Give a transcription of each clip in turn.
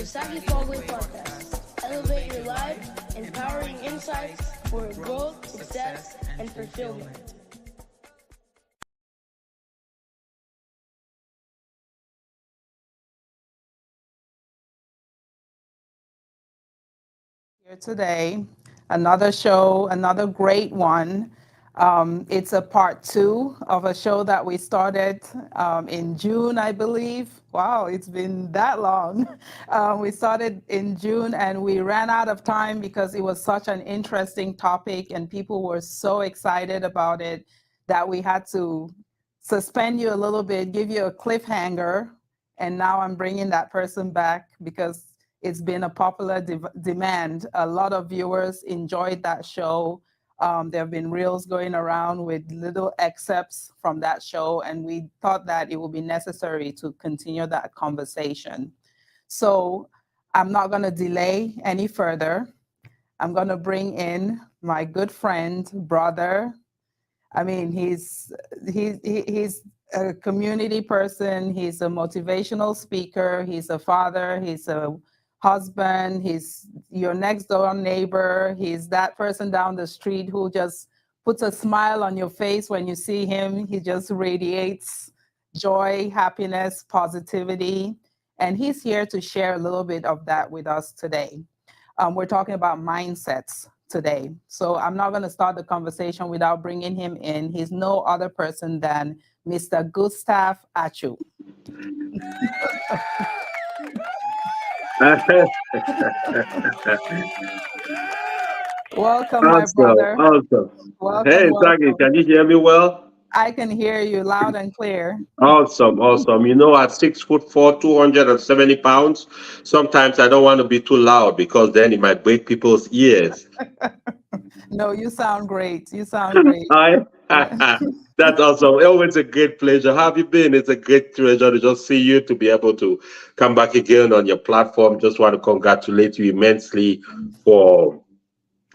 Saaghe Fogwe podcast. Elevate your life, empowering insights for growth, success, and fulfillment. Here today, another show, another great one. It's a part two of a show that we started in June, I believe. Wow, it's been that long. We started in June and we ran out of time because it was such an interesting topic and people were so excited about it that we had to suspend you a little bit, give you a cliffhanger. And now I'm bringing that person back because it's been a popular demand. A lot of viewers enjoyed that show. There have been reels going around with little excerpts from that show, and we thought that it would be necessary to continue that conversation. So I'm not going to delay any further. I'm going to bring in my good friend, brother. I mean, he's a community person. He's a motivational speaker. He's a father. He's a husband. He's your next door neighbor. He's that person down the street who just puts a smile on your face when you see him. He just radiates joy, happiness, positivity. And he's here to share a little bit of that with us today. We're talking about mindsets today. So I'm not going to start the conversation without bringing him in. He's no other person than Mr. Gustav Achu. Welcome, my Awesome, brother. awesome. Welcome, Hey, Saaghe, welcome. can you hear me well? I can hear you loud and clear. Awesome, awesome. At 6'4", 270 pounds, sometimes I don't want to be too loud because then it might break people's ears. No, you sound great. You sound great. Hi. Yeah. That's awesome. Always a great pleasure. How have you been? It's a great pleasure to just see you, to be able to come back again on your platform. Just want to congratulate you immensely for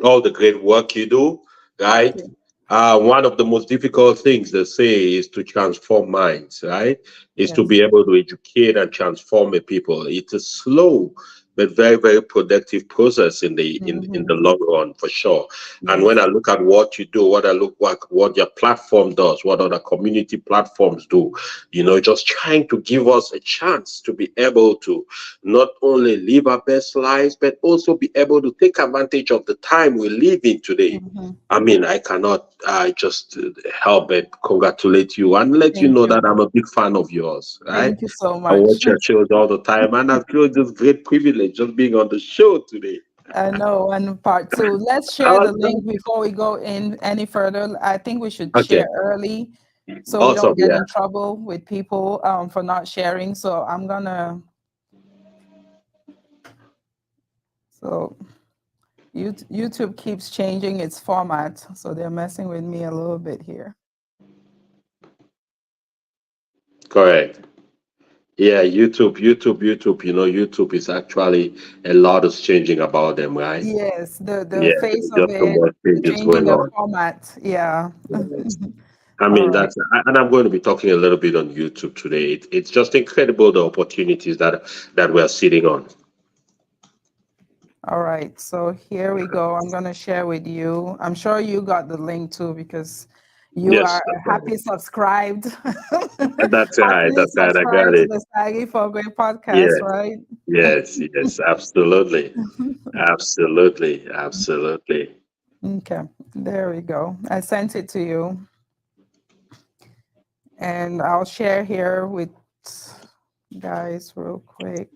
all the great work you do, Thank right? you. One of the most difficult things they say is to transform minds, right? Is to Yes. be able to educate and transform a people. It's a slow but very, very productive process in the Hmm. long run, for sure. And when Yes. I look at what you do, what I look what your platform does, what other community platforms do, just trying to give us a chance to be able to not only live our best lives, but also be able to take advantage of the time we live in today. Hmm. I mean, I cannot just help but congratulate you and let you Thank know that you. I'm a big fan of yours, right? Thank you so I much. watch your shows all the time, and I feel this great privilege just being on the show today. I know. And part two, let's share the Awesome. link before we go in any further. I think we should Okay, share early so we awesome. don't get Yeah, in trouble with people for not sharing. So I'm gonna, so YouTube keeps changing its format. So they're messing with me a little bit here. correct. Yeah, YouTube. YouTube is actually a lot is changing about them, right? Yes, the Yeah, face there's of just so it, much changes changing going the on. format. Yeah. Yes. I All mean, right. and I'm going to be talking a little bit on YouTube today. It's just incredible the opportunities that we're sitting on. All right. So here we go. I'm going to share with you. I'm sure you got the link too because you are Yes, a happy subscribed, that's right. happily That's right. I got subscribed to it. the Saaghe Fogwe podcast, Yes, right? yes. Absolutely, absolutely. Okay. There we go. I sent it to you and I'll share here with guys real quick.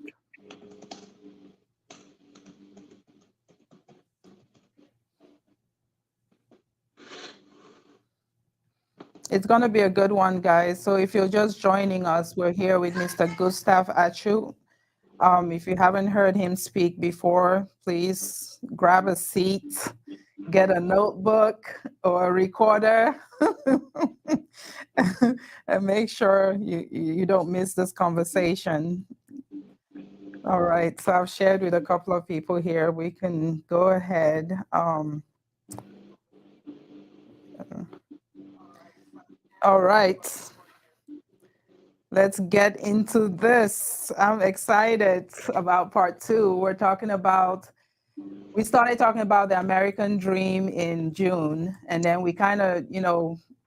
It's going to be a good one, guys. So if you're just joining us, we're here with Mr. Gustav Achu. If you haven't heard him speak before, please grab a seat, get a notebook or a recorder, and make sure you don't miss this conversation. All right, so I've shared with a couple of people here. We can go ahead. All right. let's get into this. I'm excited about part two. We started talking about the American dream in June, and then we kind of,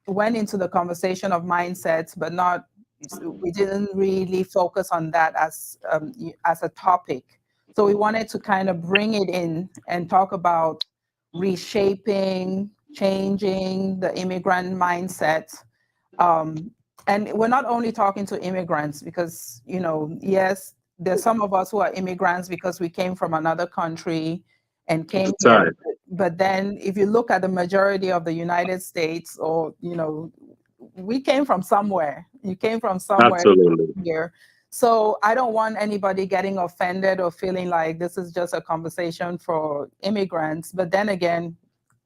went into the conversation of mindsets, but we didn't really focus on that as a topic. So we wanted to kind of bring it in and talk about reshaping, changing the immigrant mindset. And we're not only talking to immigrants because, yes, there's some of us who are immigrants because we came from another country and came here. But then if you look at the majority of the United States, or, we came from somewhere. You came from somewhere. Absolutely. Here. So I don't want anybody getting offended or feeling like this is just a conversation for immigrants. But then again,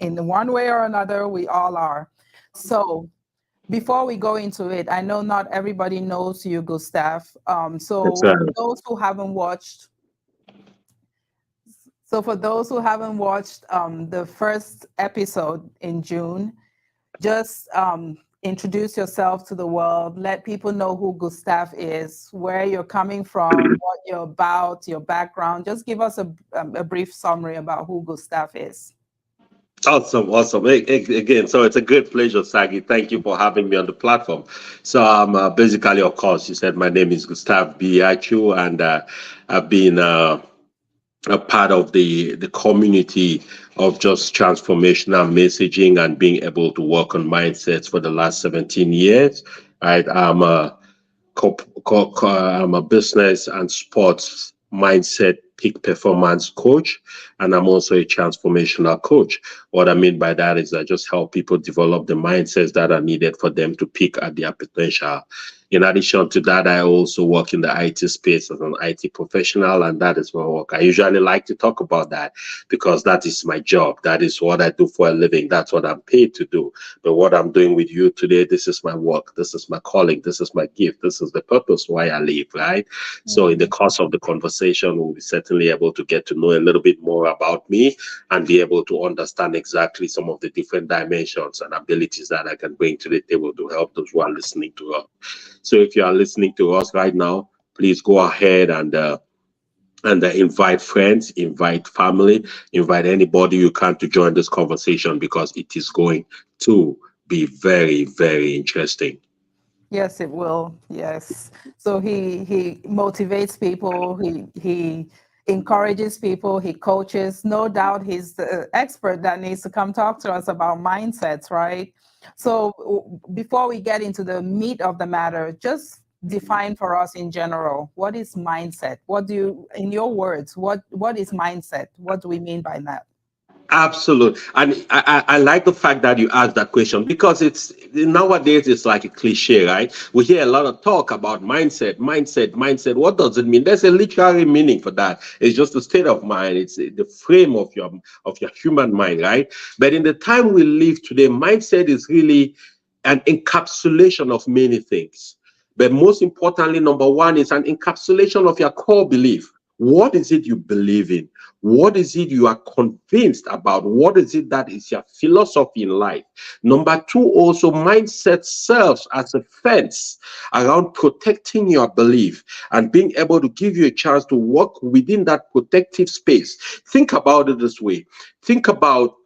in one way or another, we all are. So before we go into it, I know not everybody knows you, Gustav. So for those who haven't watched the first episode in June, just introduce yourself to the world. Let people know who Gustav is, where you're coming from, what you're about, your background. Just give us a brief summary about who Gustav is. Awesome. Again, so it's a great pleasure, Saaghe. Thank you for having me on the platform. So basically, of course, you said my name is Gustav B Achu, and I've been a part of the community of just transformational messaging and being able to work on mindsets for the last 17 years. Right, I'm a business and sports mindset peak performance coach, and I'm also a transformational coach. What I mean by that is I just help people develop the mindsets that are needed for them to peak at their potential. In addition to that, I also work in the IT space as an IT professional, and that is my work. I usually like to talk about that because that is my job. That is what I do for a living. That's what I'm paid to do. But what I'm doing with you today, this is my work. This is my calling. This is my gift. This is the purpose why I live, right? Mm-hmm. So in the course of the conversation, we'll be certainly able to get to know a little bit more about me and be able to understand exactly some of the different dimensions and abilities that I can bring to the table to help those who are listening to us. So if you are listening to us right now, please go ahead and invite friends, invite family, invite anybody you can to join this conversation because it is going to be very, very interesting. Yes, it will. Yes. So he motivates people. He encourages people. He coaches. No doubt he's the expert that needs to come talk to us about mindsets, right? So before we get into the meat of the matter, just define for us in general, what is mindset? In your words, what is mindset? What do we mean by that? Absolutely. And I like the fact that you asked that question because it's nowadays it's like a cliche, right? We hear a lot of talk about mindset. What does it mean? There's a literary meaning for that. It's just a state of mind. It's the frame of your human mind, right? But in the time we live today, mindset is really an encapsulation of many things. But most importantly, number one is an encapsulation of your core belief. What is it you believe in? What is it you are convinced about? What is it that is your philosophy in life? Number two, also, mindset serves as a fence around protecting your belief and being able to give you a chance to work within that protective space. Think about it this way. Think about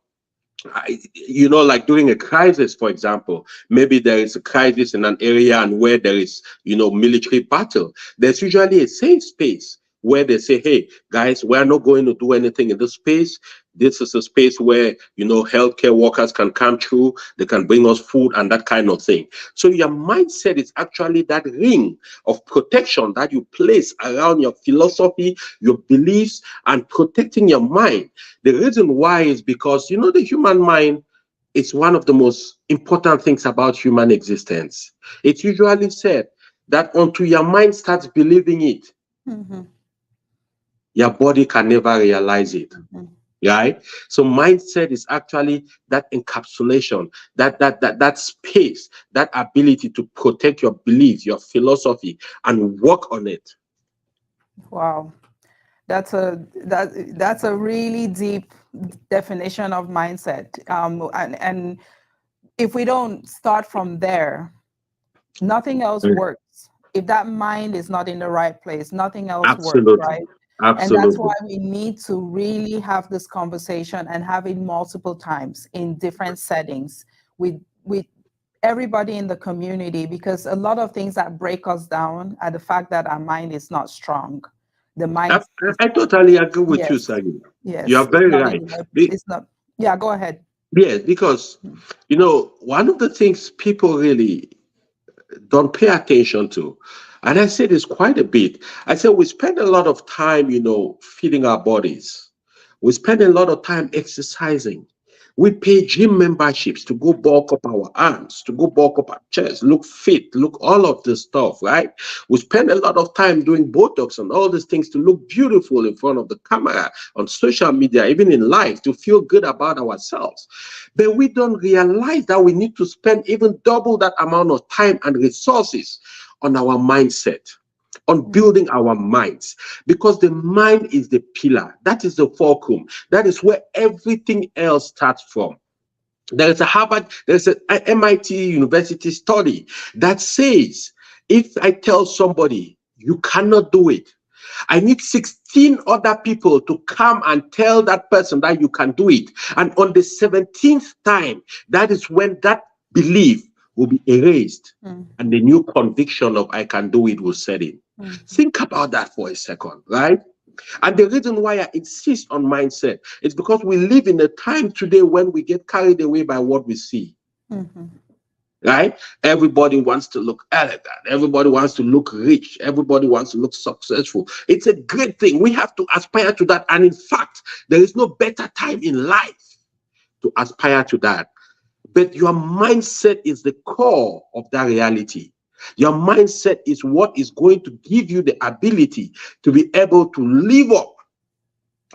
like during a crisis, for example, maybe there is a crisis in an area and where there is, military battle. There's usually a safe space where they say, hey, guys, we're not going to do anything in this space. This is a space where, healthcare workers can come through. They can bring us food and that kind of thing. So your mindset is actually that ring of protection that you place around your philosophy, your beliefs, and protecting your mind. The reason why is because, the human mind is one of the most important things about human existence. It's usually said that until your mind starts believing it, mm-hmm. your body can never realize it. Mm-hmm. Right? So mindset is actually that encapsulation, that space, that ability to protect your belief, your philosophy, and work on it. Wow. That's a really deep definition of mindset. And if we don't start from there, nothing else works. if that mind is not in the right place, nothing else works, Absolutely. right? And that's Absolutely. why we need to really have this conversation and have it multiple times in different settings with everybody in the community, because a lot of things that break us down are the fact that our mind is not strong. The I, mind is I not, totally agree with you, yes, Saaghe. You yes, are it's very not in right. the right, Be- it's not, yeah, go ahead. Yes, because one of the things people really don't pay attention to, and I say this quite a bit. I say we spend a lot of time, feeding our bodies. We spend a lot of time exercising. We pay gym memberships to go bulk up our arms, to go bulk up our chest, look fit, look all of this stuff, right? We spend a lot of time doing Botox and all these things to look beautiful in front of the camera, on social media, even in life, to feel good about ourselves. But we don't realize that we need to spend even double that amount of time and resources on our mindset, on Mm, building our minds, because the mind is the pillar. That is the fulcrum. That is where everything else starts from. There's an MIT university study that says if I tell somebody you cannot do it, I need 16 other people to come and tell that person that you can do it. And on the 17th time, that is when that belief will be erased mm, and the new conviction of I can do it will set in. mm, Think about that for a second, right? And the reason why I insist on mindset is because we live in a time today when we get carried away by what we see, mhm, right? Everybody wants to look elegant. Everybody wants to look rich. Everybody wants to look successful. It's a great thing. We have to aspire to that. And in fact, there is no better time in life to aspire to that. But your mindset is the core of that reality. Your mindset is what is going to give you the ability to be able to live up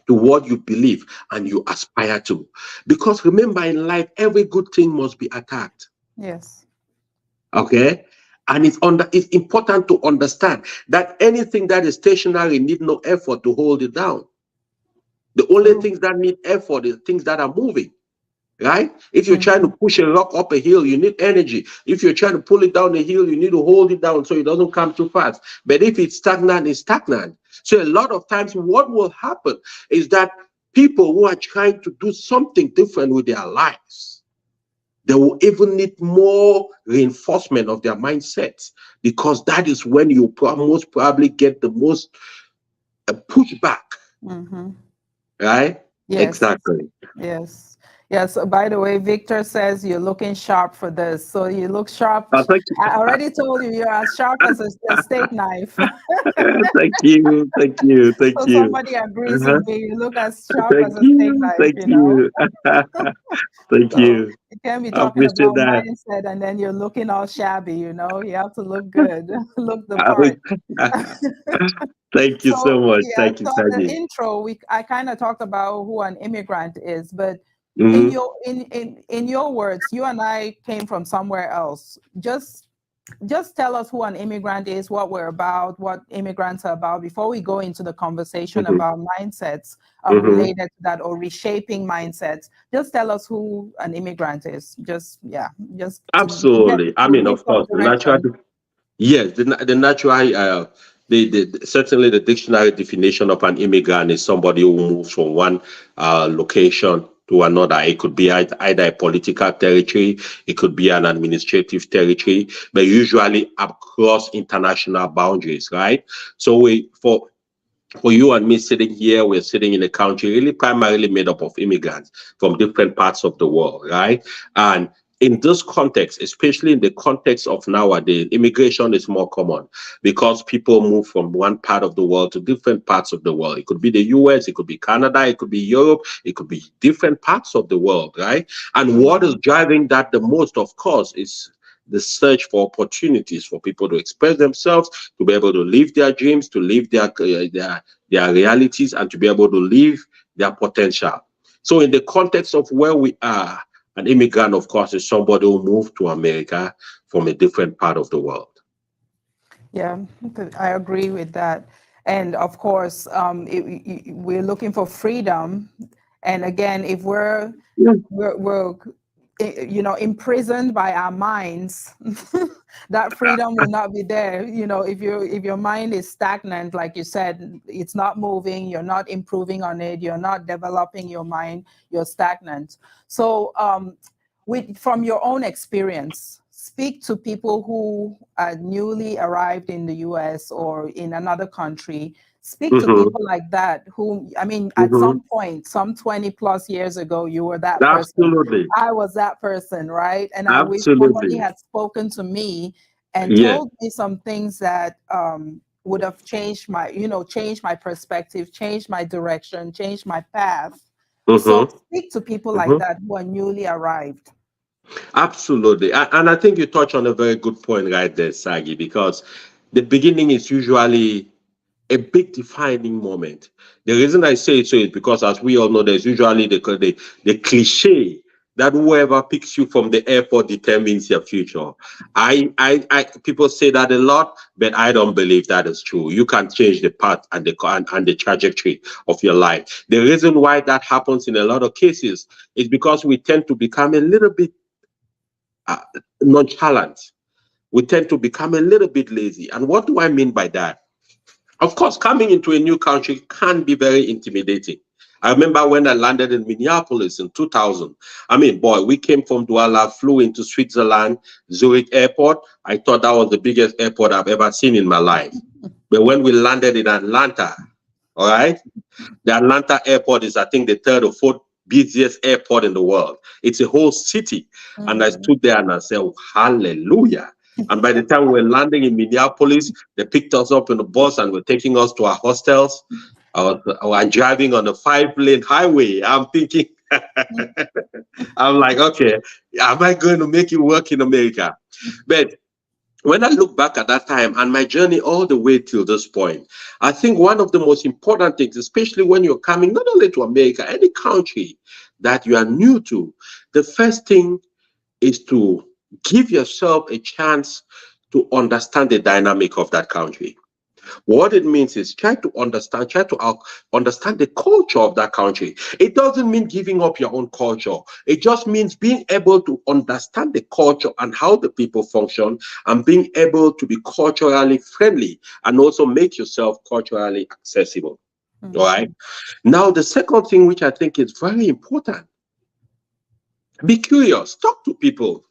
to what you believe and you aspire to. Because remember, in life, every good thing must be attacked. yes. Okay? And it's important to understand that anything that is stationary need no effort to hold it down. The only True. things that need effort is things that are moving. Right? If you're trying to Mhm, push a rock up a hill, you need energy. If you're trying to pull it down a hill, you need to hold it down so it doesn't come too fast. But if it's stagnant, it's stagnant. So a lot of times, what will happen is that people who are trying to do something different with their lives, they will even need more reinforcement of their mindsets, because that is when you most probably get the most pushback, mhm. right? Yes. Exactly. Yes. Yes. By the way, Victor says you're looking sharp for this. So you look sharp. Thank I already told you you're as sharp as a steak knife. thank you, thank you, thank So you. somebody agrees Uh-huh. with me. You look as sharp Thank as a steak you, knife, thank you, thank So you. you can't be I talking appreciate about that. mindset and then you're looking all shabby, You have to look good, look the I part. would- Thank you so So much. yeah, Thank you, so in the Saji. intro, I kind of talked about who an immigrant is, but in Mm-hmm. your in your words, you and I came from somewhere else. Just tell us who an immigrant is, what we're about, what immigrants are about before we go into the conversation Mm-hmm. about mindsets Mm-hmm. related to that or reshaping mindsets. Just tell us who an immigrant is. Just yeah, just Absolutely. I to mean, give of some course, the natural. direction. Yes, the natural, certainly the dictionary definition of an immigrant is somebody who moves from one location to another. It could be either a political territory, it could be an administrative territory, but usually across international boundaries, right? So for you and me sitting here, we're sitting in a country really primarily made up of immigrants from different parts of the world, right? And in this context, especially in the context of nowadays, immigration is more common because people move from one part of the world to different parts of the world. It could be the US, it could be Canada, it could be Europe, it could be different parts of the world, right? And what is Mhm. driving that the most, of course, is the search for opportunities for people to express themselves, to be able to live their dreams, to live their realities, and to be able to live their potential. So, in the context of where we are, an immigrant, of course, is somebody who moved to America from a different part of the world. Yeah, I agree with that. And of course, we're looking for freedom. And again, if Yeah. we're imprisoned by our minds, that freedom will not be there. If your mind is stagnant, like you said, it's not moving, you're not improving on it, you're not developing your mind, you're stagnant. So from your own experience, speak to people who are newly arrived in the US or in another country. Speak to people like that who, at some point, some 20 plus years ago, you were that person. Absolutely. I was that person, right? And I wish Absolutely. somebody had spoken to me and told me some things that would have changed my perspective, changed my direction, changed my path. So speak to people like that who are newly arrived. Absolutely. And I think you touch on a very good point right there, Saaghe, because the beginning is usually a big defining moment. The reason I say so is because, as we all know, there's usually the cliche that whoever picks you from the airport determines your future. People say that a lot, but I don't believe that is true. You can change the path and the trajectory of your life. The reason why that happens in a lot of cases is because we tend to become a little bit nonchalant. We tend to become a little bit lazy. And what do I mean by that? Of course, coming into a new country can be very intimidating. I remember when I landed in Minneapolis in 2000. We came from Douala, flew into Switzerland, Zurich Airport. I thought that was the biggest airport I've ever seen in my life. But when we landed in Atlanta, all right, the Atlanta airport is, I think, the third or fourth busiest airport in the world. It's a whole city. And I stood there and I said, oh, hallelujah. And by the time we were landing in Minneapolis, they picked us up in the bus and were taking us to our hostels. I was driving on a 5-lane highway. I'm thinking, I'm like, okay, am I going to make it work in America? But when I look back at that time and my journey all the way till this point, I think one of the most important things, especially when you're coming not only to America, any country that you are new to, the first thing is to give yourself a chance to understand the dynamic of that country. What it means is try to understand the culture of that country. It doesn't mean giving up your own culture. It just means being able to understand the culture and how the people function and being able to be culturally friendly and also make yourself culturally accessible. All right. Now, the second thing, which I think is very important, be curious, talk to people.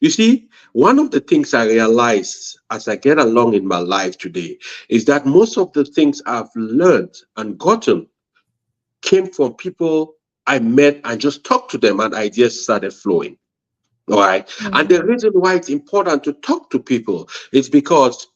You see, one of the things I realize as I get along in my life today is that most of the things I've learned and gotten came from people I met and just talked to them and ideas started flowing. All right. And the reason why it's important to talk to people is because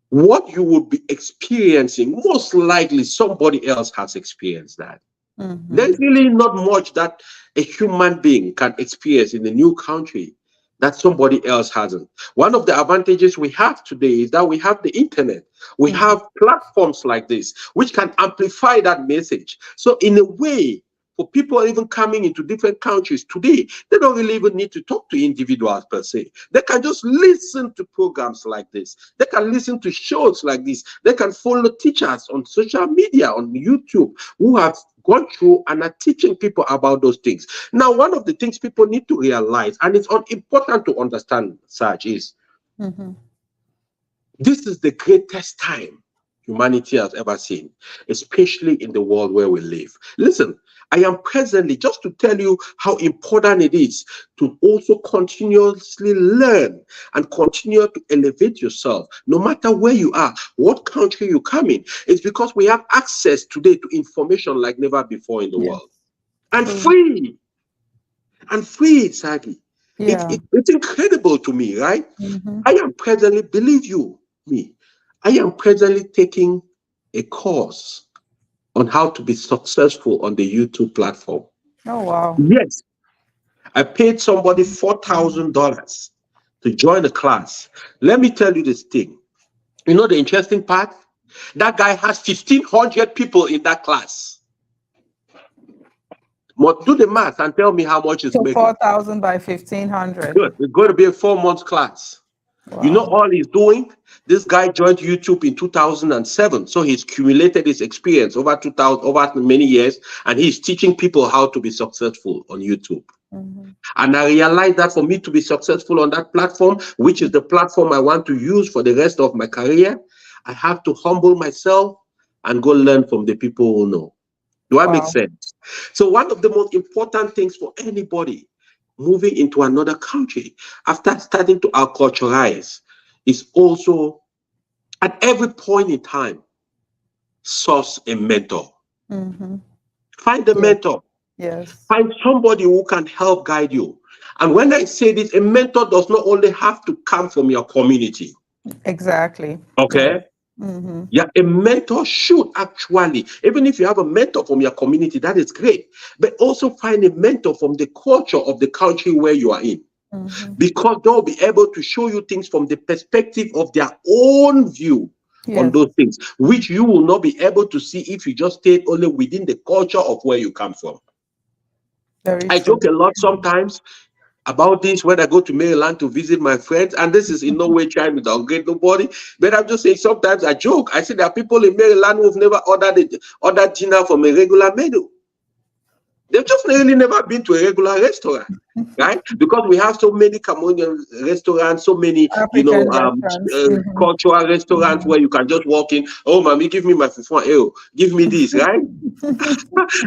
what you would be experiencing, most likely somebody else has experienced that. There's really not much that a human being can experience in a new country that somebody else hasn't. One of the advantages we have today is that we have the internet. We have platforms like this, which can amplify that message. So in a way, for people even coming into different countries today, they don't really even need to talk to individuals per se. They can just listen to programs like this. They can listen to shows like this. They can follow teachers on social media, on YouTube, who have gone through and are teaching people about those things. Now, one of the things people need to realize, and it's important to understand, Saaghe, is this is the greatest time humanity has ever seen, especially in the world where we live. Listen, I am presently, just to tell you how important it is to also continuously learn and continue to elevate yourself, no matter where you are, what country you come in. It's because we have access today to information like never before in the world. And free. And free, Saaghe. It's incredible to me, right? I am presently, believe you me, I am presently taking a course on how to be successful on the YouTube platform. Oh, wow. Yes. I paid somebody $4,000 to join a class. Let me tell you this thing. You know the interesting part? That guy has 1,500 people in that class. Do the math and tell me how much it's making. 4,000 by 1,500. Good. It's going to be a 4-month class. Wow. You know all he's doing? This guy joined YouTube in 2007, so he's accumulated his experience over many years, and he's teaching people how to be successful on YouTube. And I realized that for me to be successful on that platform, which is the platform I want to use for the rest of my career, I have to humble myself and go learn from the people who know. Do I make Wow. sense? So one of the most important things for anybody moving into another country after starting to acculturalize is also at every point in time, source a mentor. Find a Yes. mentor. Yes. Find somebody who can help guide you. And when I say this, a mentor does not only have to come from your community. Exactly. Yeah. Okay? Yeah, a mentor should actually, even if you have a mentor from your community, that is great. But also find a mentor from the culture of the country where you are in. Because they'll be able to show you things from the perspective of their own view on Yes. those things, which you will not be able to see if you just stayed only within the culture of where you come from. Very I true. joke a lot sometimes about this when I go to Maryland to visit my friends, and this is in no way trying to downgrade nobody, but I'm just saying sometimes I joke. I say there are people in Maryland who've never ordered dinner from a regular menu. They've just really never been to a regular restaurant, right? Because we have so many Cambodian restaurants, so many, African restaurants. cultural restaurants where you can just walk in. Oh, mommy, give me my fufu. Oh, give me this, right?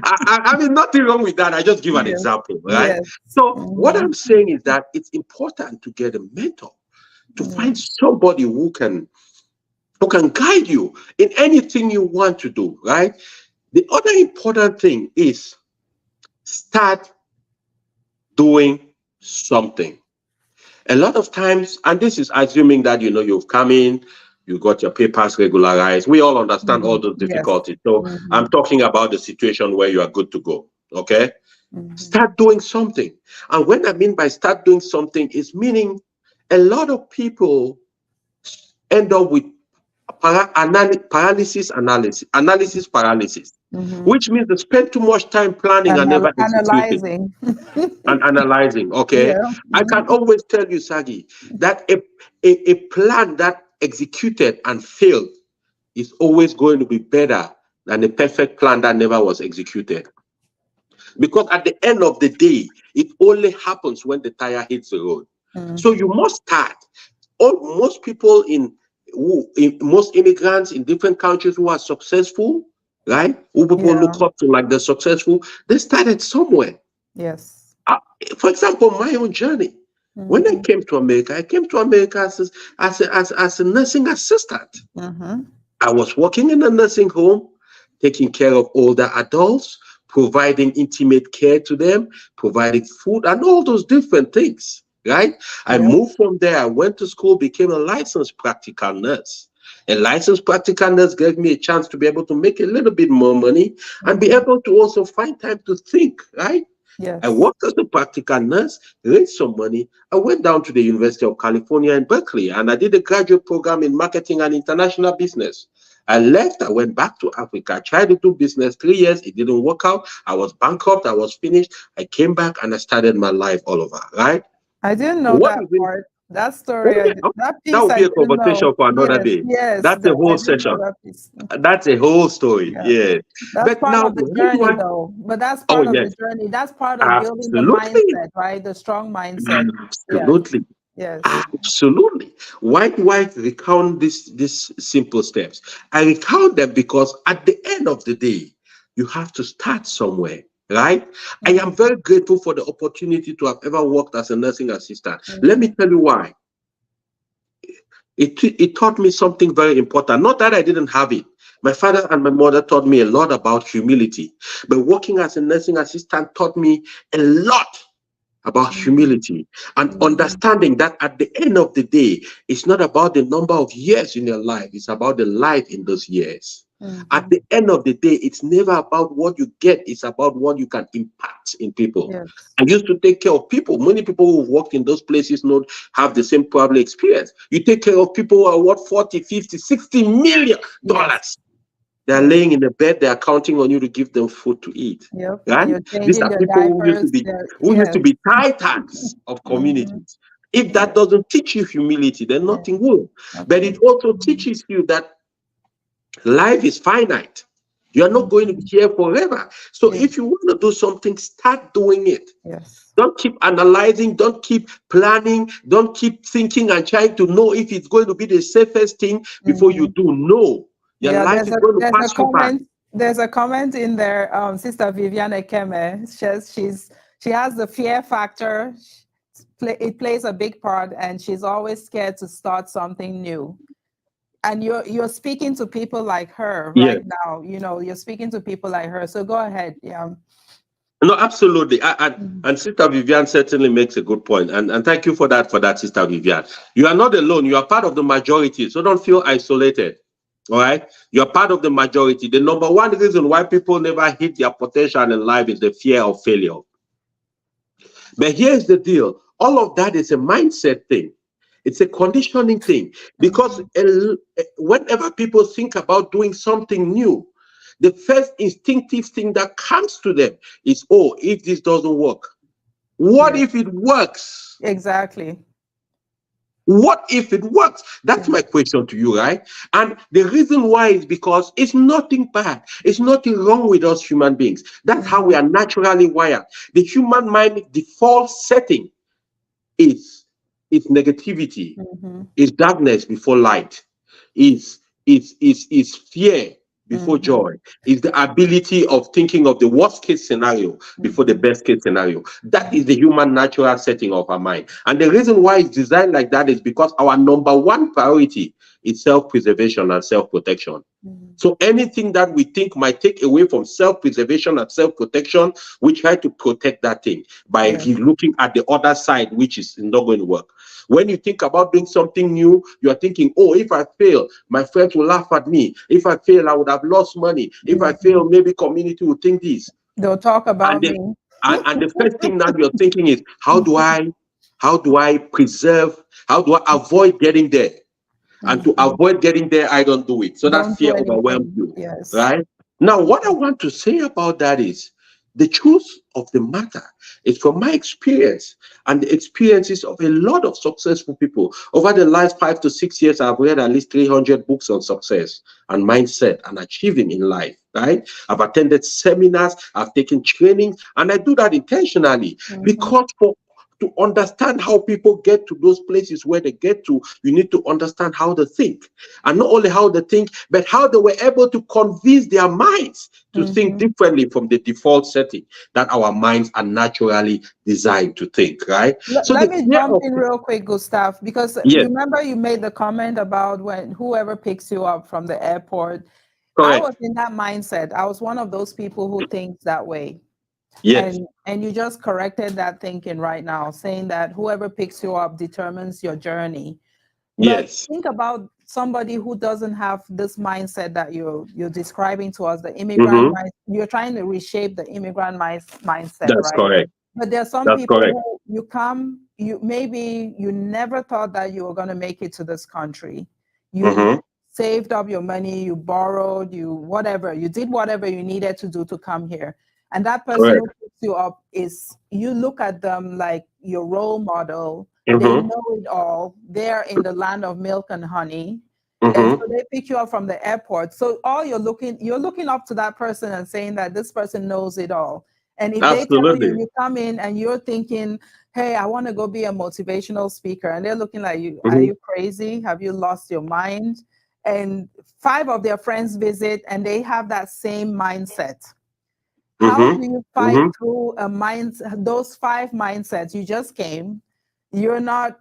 I mean, nothing wrong with that. I just give an Yes. example, right? Yes. So what I'm saying is that it's important to get a mentor, to find somebody who can guide you in anything you want to do, right? The other important thing is start doing something. A lot of times, and this is assuming that you've come in, you got your papers regularized. We all understand all those Yes. difficulties. So I'm talking about the situation where you are good to go. Okay? Start doing something. And when I mean by start doing something, is meaning a lot of people end up with paralysis, which means they spend too much time planning and never executing Analyzing. and analyzing. Okay, Yeah. I can always tell you, Saaghe, that a plan that executed and failed is always going to be better than a perfect plan that never was executed. Because at the end of the day, it only happens when the tire hits the road. So you must start. Most people most immigrants in different countries who are successful, right? Who people look up to like they're successful, they started somewhere. Yes. For example, my own journey. When I came to America, as a nursing assistant. I was working in a nursing home, taking care of older adults, providing intimate care to them, providing food, and all those different things, right? I moved from there. I went to school, became a licensed practical nurse. A licensed practical nurse gave me a chance to be able to make a little bit more money and be able to also find time to think, right? Yes. I worked as a practical nurse, raised some money. I went down to the University of California in Berkeley, and I did a graduate program in marketing and international business. I left, I went back to Africa, I tried to do business 3 years, it didn't work out. I was bankrupt, I was finished. I came back and I started my life all over, right? I didn't So know what that is it? part. That story, Okay, that that piece would I be a didn't know. conversation for another Yes, day. yes, That's a I whole didn't know session. that piece. That's a whole story. Yeah. Yeah. That's But part now of the the reason journey, why, though. But that's oh part of the yes, journey. That's part of building the absolutely. mindset, right? The strong mindset. Yes, Absolutely. yes. Absolutely. Why do I recount these simple steps? I recount them because at the end of the day, you have to start somewhere, right? I am very grateful for the opportunity to have ever worked as a nursing assistant. Let me tell you why. It taught me something very important. Not that I didn't have it. My father and my mother taught me a lot about humility. But working as a nursing assistant taught me a lot about humility and understanding that at the end of the day, it's not about the number of years in your life, it's about the life in those years. At the end of the day, it's never about what you get, it's about what you can impact in people. Yes. I used to take care of people. Many people who've worked in those places not have the same probably experience. You take care of people who are worth 40, 50, 60 million dollars. They're laying in the bed, they're counting on you to give them food to eat. Yep. Right? And you're These changing are their people who used to diapers. be Yes. titans of communities. If that doesn't teach you humility, then Yeah. nothing will. But Okay. it also teaches you that life is finite. You are not going to be here forever. So Yeah. if you want to do something, start doing it. Yes. Don't keep analyzing, don't keep planning, don't keep thinking and trying to know if it's going to be the safest thing before you Mhm. do. No, your Yeah, life is going to there's a pass you by. comment. There's a comment in there. Sister Viviane Ekeme says she has the fear factor. It plays a big part, and she's always scared to start something new. And you're speaking to people like her Yes. right now. You know, you're speaking to people like her. So go ahead. Yeah. No, absolutely. Mhm. And Sister Vivian certainly makes a good point. And thank you for that, Sister Vivian. You are not alone. You are part of the majority. So don't feel isolated. All right. You are part of the majority. The number one reason why people never hit their potential in life is the fear of failure. But here's the deal. All of that is a mindset thing. It's a conditioning thing. Because whenever people think about doing something new, the first instinctive thing that comes to them is, oh, if this doesn't work, what Yeah. if it works? Exactly. What if it works? That's Yeah. my question to you, right? And the reason why is because it's nothing bad. It's nothing wrong with us human beings. That's how we Mhm. are naturally wired. The human mind default setting is negativity, Mhm. is darkness before light, is fear before Mhm. joy, is the ability of thinking of the worst case scenario before the Mhm. best case scenario. That is the human natural setting of our mind. And the reason why it's designed like that is because our number one priority is self-preservation and self-protection. Mhm. So anything that we think might take away from self-preservation and self-protection, we try to protect that thing by Yeah. looking at the other side, which is not going to work. When you think about doing something new, you are thinking, oh, if I fail, my friends will laugh at me. If I fail, I would have lost money. If I fail, Mhm. maybe community will think this. They'll talk And about the, me. and the first thing that you're thinking is, how do I preserve, how do I avoid getting there? And to Mhm. avoid getting there, I don't do it. So that Don't do fear overwhelms anything. you, Yes. right? Now, what I want to say about that is the truth of the matter is from my experience and the experiences of a lot of successful people. Over the last 5 to 6 years, I've read at least 300 books on success and mindset and achieving in life, right? I've attended seminars, I've taken training, and I do that intentionally Mhm. because to understand how people get to those places where they get to, you need to understand how they think. And not only how they think, but how they were able to convince their minds to think Mhm. differently from the default setting that our minds are naturally designed to think, right? So Let the me fear jump of, in real quick, Gustav, because yes, remember you made the comment about when whoever picks you up from the airport. I was correct. in that mindset. I was one of those people who thinks that way. Yes, And you just corrected that thinking right now, saying that whoever picks you up determines your journey. But yes. think about somebody who doesn't have this mindset that you're describing to us, the immigrant Mm-hmm. mind. You're trying to reshape the immigrant mindset, That's right? correct. But there are some That's people correct. who you maybe you never thought that you were going to make it to this country. You Mm-hmm. saved up your money, you borrowed, you whatever, you did whatever you needed to do to come here. And that person Correct. who picks you up is you look at them like your role model. They Mm-hmm. know it all. They're in the land of milk and honey. And Mm-hmm. so they pick you up from the airport. So all you're looking up to that person and saying that this person knows it all. And if they tell you, Absolutely. you come in and you're thinking, hey, I want to go be a motivational speaker. And they're looking like you, are Mm-hmm. you crazy? Have you lost your mind? And five of their friends visit and they have that same mindset. How do Mm-hmm. you fight Mm-hmm. through those five mindsets? You just came. You're not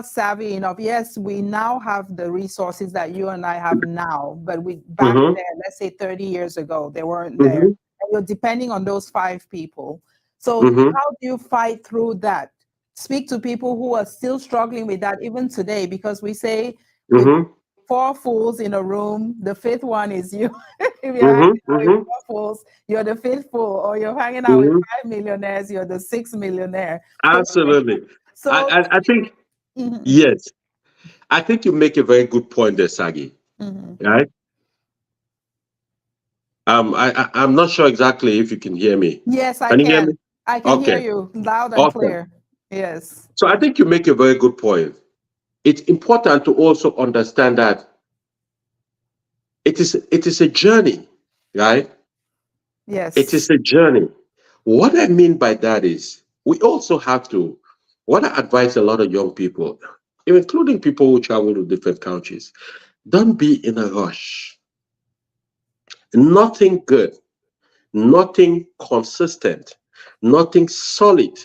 savvy enough. Yes, we now have the resources that you and I have now, but we back Mm-hmm. there, let's say 30 years ago, they weren't there. Mm-hmm. And you're depending on those five people. So Mm-hmm. how do you fight through that? Speak to people who are still struggling with that even today, because we say if Mm-hmm. four fools in a room, the fifth one is you. If you're hanging Mm-hmm. out with Mm-hmm. four fools, you're the fifth fool, or you're hanging out with Mm-hmm. 5 millionaires, you're the sixth millionaire. Absolutely. So, I think, mhm, yes, I think you make a very good point there, Saaghe. mhm. Right? I'm not sure exactly if you can hear me. Yes, I Can you hear me? can. I can hear Okay, you loud and awesome. clear. Yes. So I think you make a very good point. It's important to also understand that it is a journey. right? It Yes. is a journey. What I mean by that is we also have to, what I advise a lot of young people, including people who travel to different countries, don't be in a rush. Nothing good, nothing consistent, nothing solid,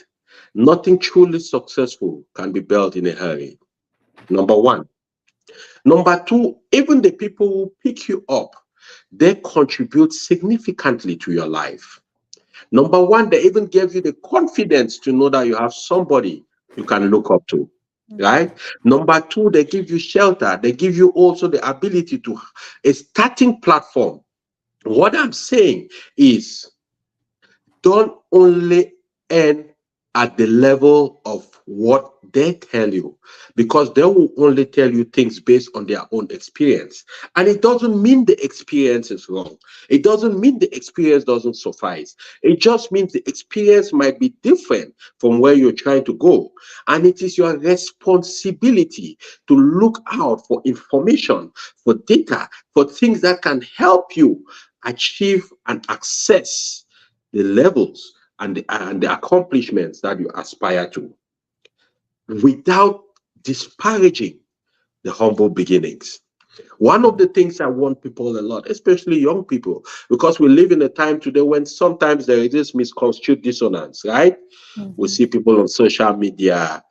nothing truly successful can be built in a hurry. Number one. Number two, even the people who pick you up, they contribute significantly to your life. Number one, they even give you the confidence to know that you have somebody you can look up to, right? Number two, they give you shelter. They give you also the ability to a starting platform. What I'm saying is don't only end at the level of what they tell you, because they will only tell you things based on their own experience. And it doesn't mean the experience is wrong. It doesn't mean the experience doesn't suffice. It just means the experience might be different from where you're trying to go. And it is your responsibility to look out for information, for data, for things that can help you achieve and access the levels and the accomplishments that you aspire to, without disparaging the humble beginnings. One of the things I want people a lot, especially young people, because we live in a time today when sometimes there is this misconstrued dissonance, right? We see people on social media,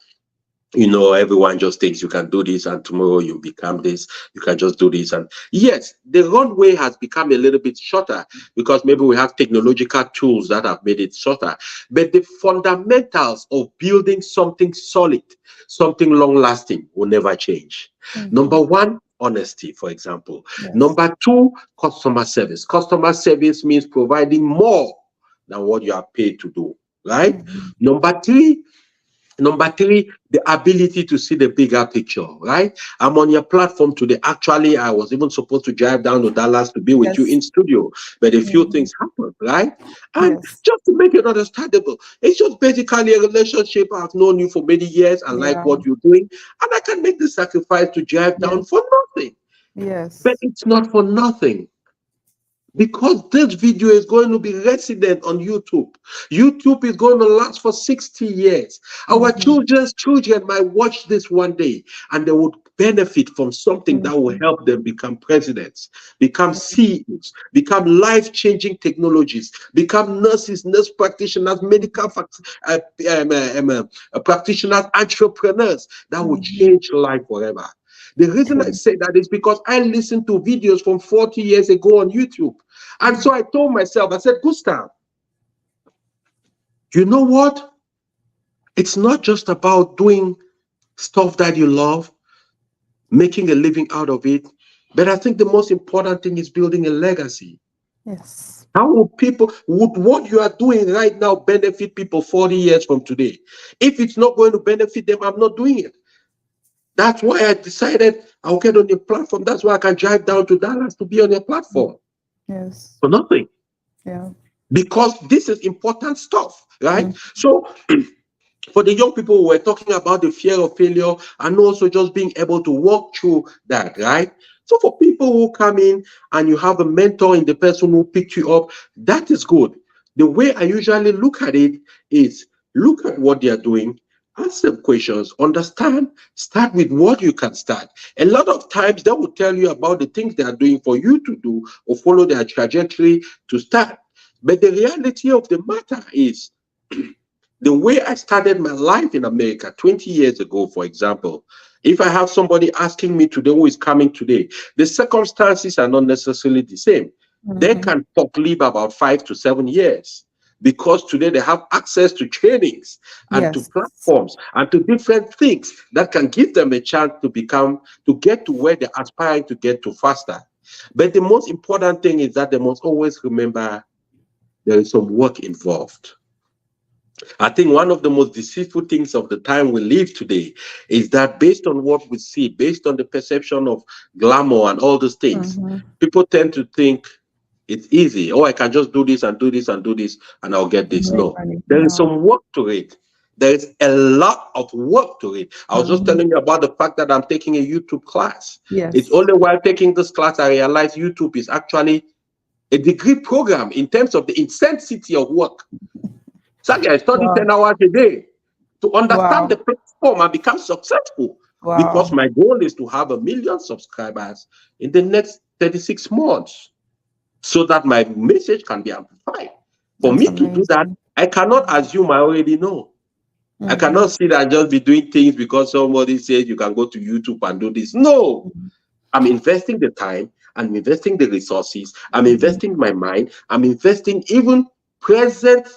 everyone just thinks you can do this and tomorrow you become this. You can just do this. And yes, the runway has become a little bit shorter because maybe we have technological tools that have made it shorter. But the fundamentals of building something solid, something long lasting will never change. Number one, honesty, for example. Yes. Number two, customer service. Customer service means providing more than what you are paid to do, right? Number three, the ability to see the bigger picture, right? I'm on your platform today. Actually, I was even supposed to drive down to Dallas to be with you in studio, but a few things happened, right? And Yes. just to make it understandable, it's just basically a relationship. I've known you for many years. I like what you're doing, and I can make the sacrifice to drive down for nothing. But Yes. it's not for nothing, because this video is going to be resident on YouTube. YouTube is going to last for 60 years. Our children's children might watch this one day and they would benefit from something that will help them become presidents, become CEOs, become life-changing technologies, become nurses, nurse practitioners, medical practitioners, entrepreneurs that will change life forever. The reason I say that is because I listened to videos from 40 years ago on YouTube. And so I told myself, I said, Gustav, you know what? It's not just about doing stuff that you love, making a living out of it, but I think the most important thing is building a legacy. Yes. How would what you are doing right now benefit people 40 years from today? If it's not going to benefit them, I'm not doing it. That's why I decided I'll get on your platform. That's why I can drive down to Dallas to be on your platform. Yes. For nothing. Yeah. Because this is important stuff, right? So for the young people, we're talking about the fear of failure and also just being able to walk through that, right? So for people who come in and you have a mentor in the person who picked you up, that is good. The way I usually look at it is look at what they are doing, ask them questions, understand, start with what you can start. A lot of times they will tell you about the things they are doing for you to do or follow their trajectory to start. But the reality of the matter is the way I started my life in America 20 years ago, for example, if I have somebody asking me today who is coming today, the circumstances are not necessarily the same. They can live about 5 to 7 years because today they have access to trainings and to platforms and to different things that can give them a chance to get to where they're aspiring to get to faster. But the most important thing is that they must always remember there is some work involved. I think one of the most deceitful things of the time we live today is that based on what we see, based on the perception of glamour and all those things, people tend to think it's easy. Oh, I can just do this and do this and do this and I'll get this. No, there is some work to it. There is a lot of work to it. I was just telling you about the fact that I'm taking a YouTube class. Yes. It's only while taking this class I realized YouTube is actually a degree program in terms of the intensity of work. Saaghe, I study Wow. 10 hours a day to understand Wow. the platform and become successful. Because Wow. my goal is to have 1 million subscribers in the next 36 months so that my message can be amplified. For That's me to do that, amazing. I cannot assume I already know. I cannot sit and just be doing things because somebody says you can go to YouTube and do this. No, I'm investing the time, I'm investing the resources, I'm investing my mind, I'm investing even present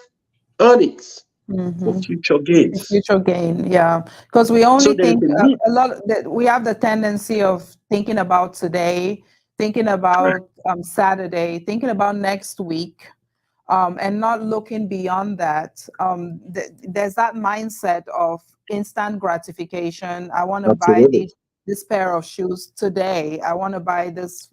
earnings for future The gains. future gain, yeah, because we So only there is think a need. a lot that we have the tendency of thinking about today, thinking Right. about Saturday, thinking about next week, and not looking beyond that. There's that mindset of instant gratification. I want to buy Absolutely. this pair of shoes today. I want to buy this,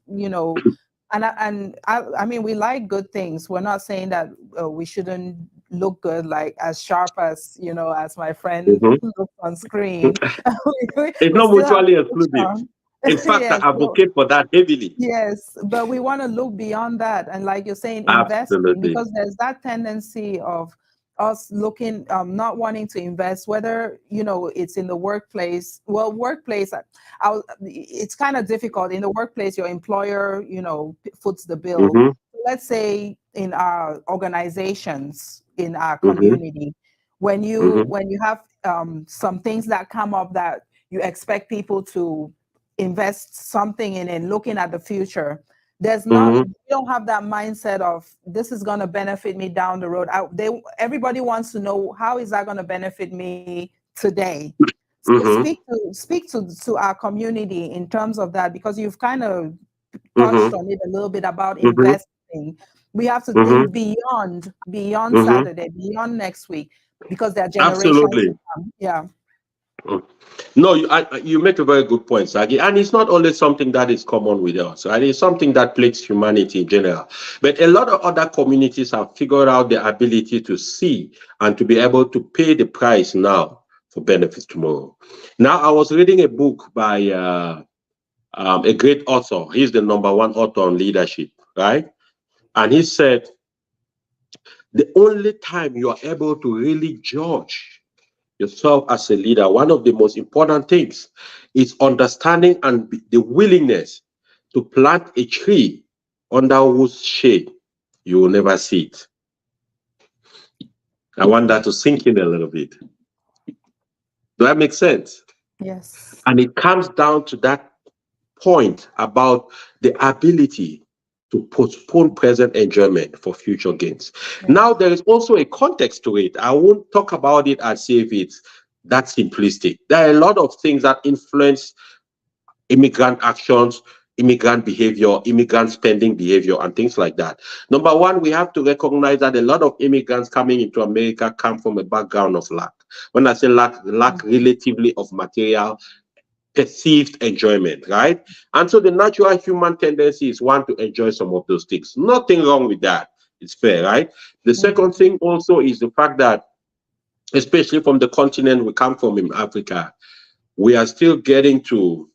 I mean, we like good things. We're not saying that we shouldn't look good, like as sharp as, as my friend Mhm. looks on screen. It's We not still have mutually to put exclusive. on. In fact, I Yes. So, advocate for that heavily. yes, but we want to look beyond that. And like you're saying, investing, Absolutely. because there's that tendency of us looking, not wanting to invest, whether, it's in the workplace. Well, workplace, it's kind of difficult. In the workplace, your employer, foots the bill. Mm-hmm. Let's say in our organizations, in our Mm-hmm. community, when you Mm-hmm. when you have some things that come up that you expect people to invest something in and looking at the future, Mm-hmm. you don't have that mindset of this is going to benefit me down the road. Everybody wants to know, how is that going to benefit me today? So Mm-hmm. speak to our community in terms of that, because you've kind of touched Mm-hmm. on it a little bit about Mm-hmm. investing. We have to Mm-hmm. think beyond Mm-hmm. Saturday, beyond next week, because there are generations to Absolutely. come. Yeah. Mm. No, you make a very good point, Saaghe. And it's not only something that is common with us, right? It's something that plagues humanity in general. But a lot of other communities have figured out the ability to see and to be able to pay the price now for benefit tomorrow. Now, I was reading a book by a great author. He's the number one author on leadership, right? And he said, the only time you are able to really judge yourself as a leader, one of the most important things is understanding and the willingness to plant a tree under whose shade you will never see it. I want that to sink in a little bit. Does that make sense? Yes. And it comes down to that point about the ability to postpone present enjoyment for future gains. Now, there is also a context to it. I won't talk about it as if it's that simplistic. There are a lot of things that influence immigrant actions, immigrant behavior, immigrant spending behavior, and things like that. Number one, we have to recognize that a lot of immigrants coming into America come from a background of lack. When I say lack relatively of material, perceived enjoyment, right? And so the natural human tendency is one to enjoy some of those things. Nothing wrong with that. It's fair, right? The second thing also is the fact that, especially from the continent we come from in Africa, we are still getting to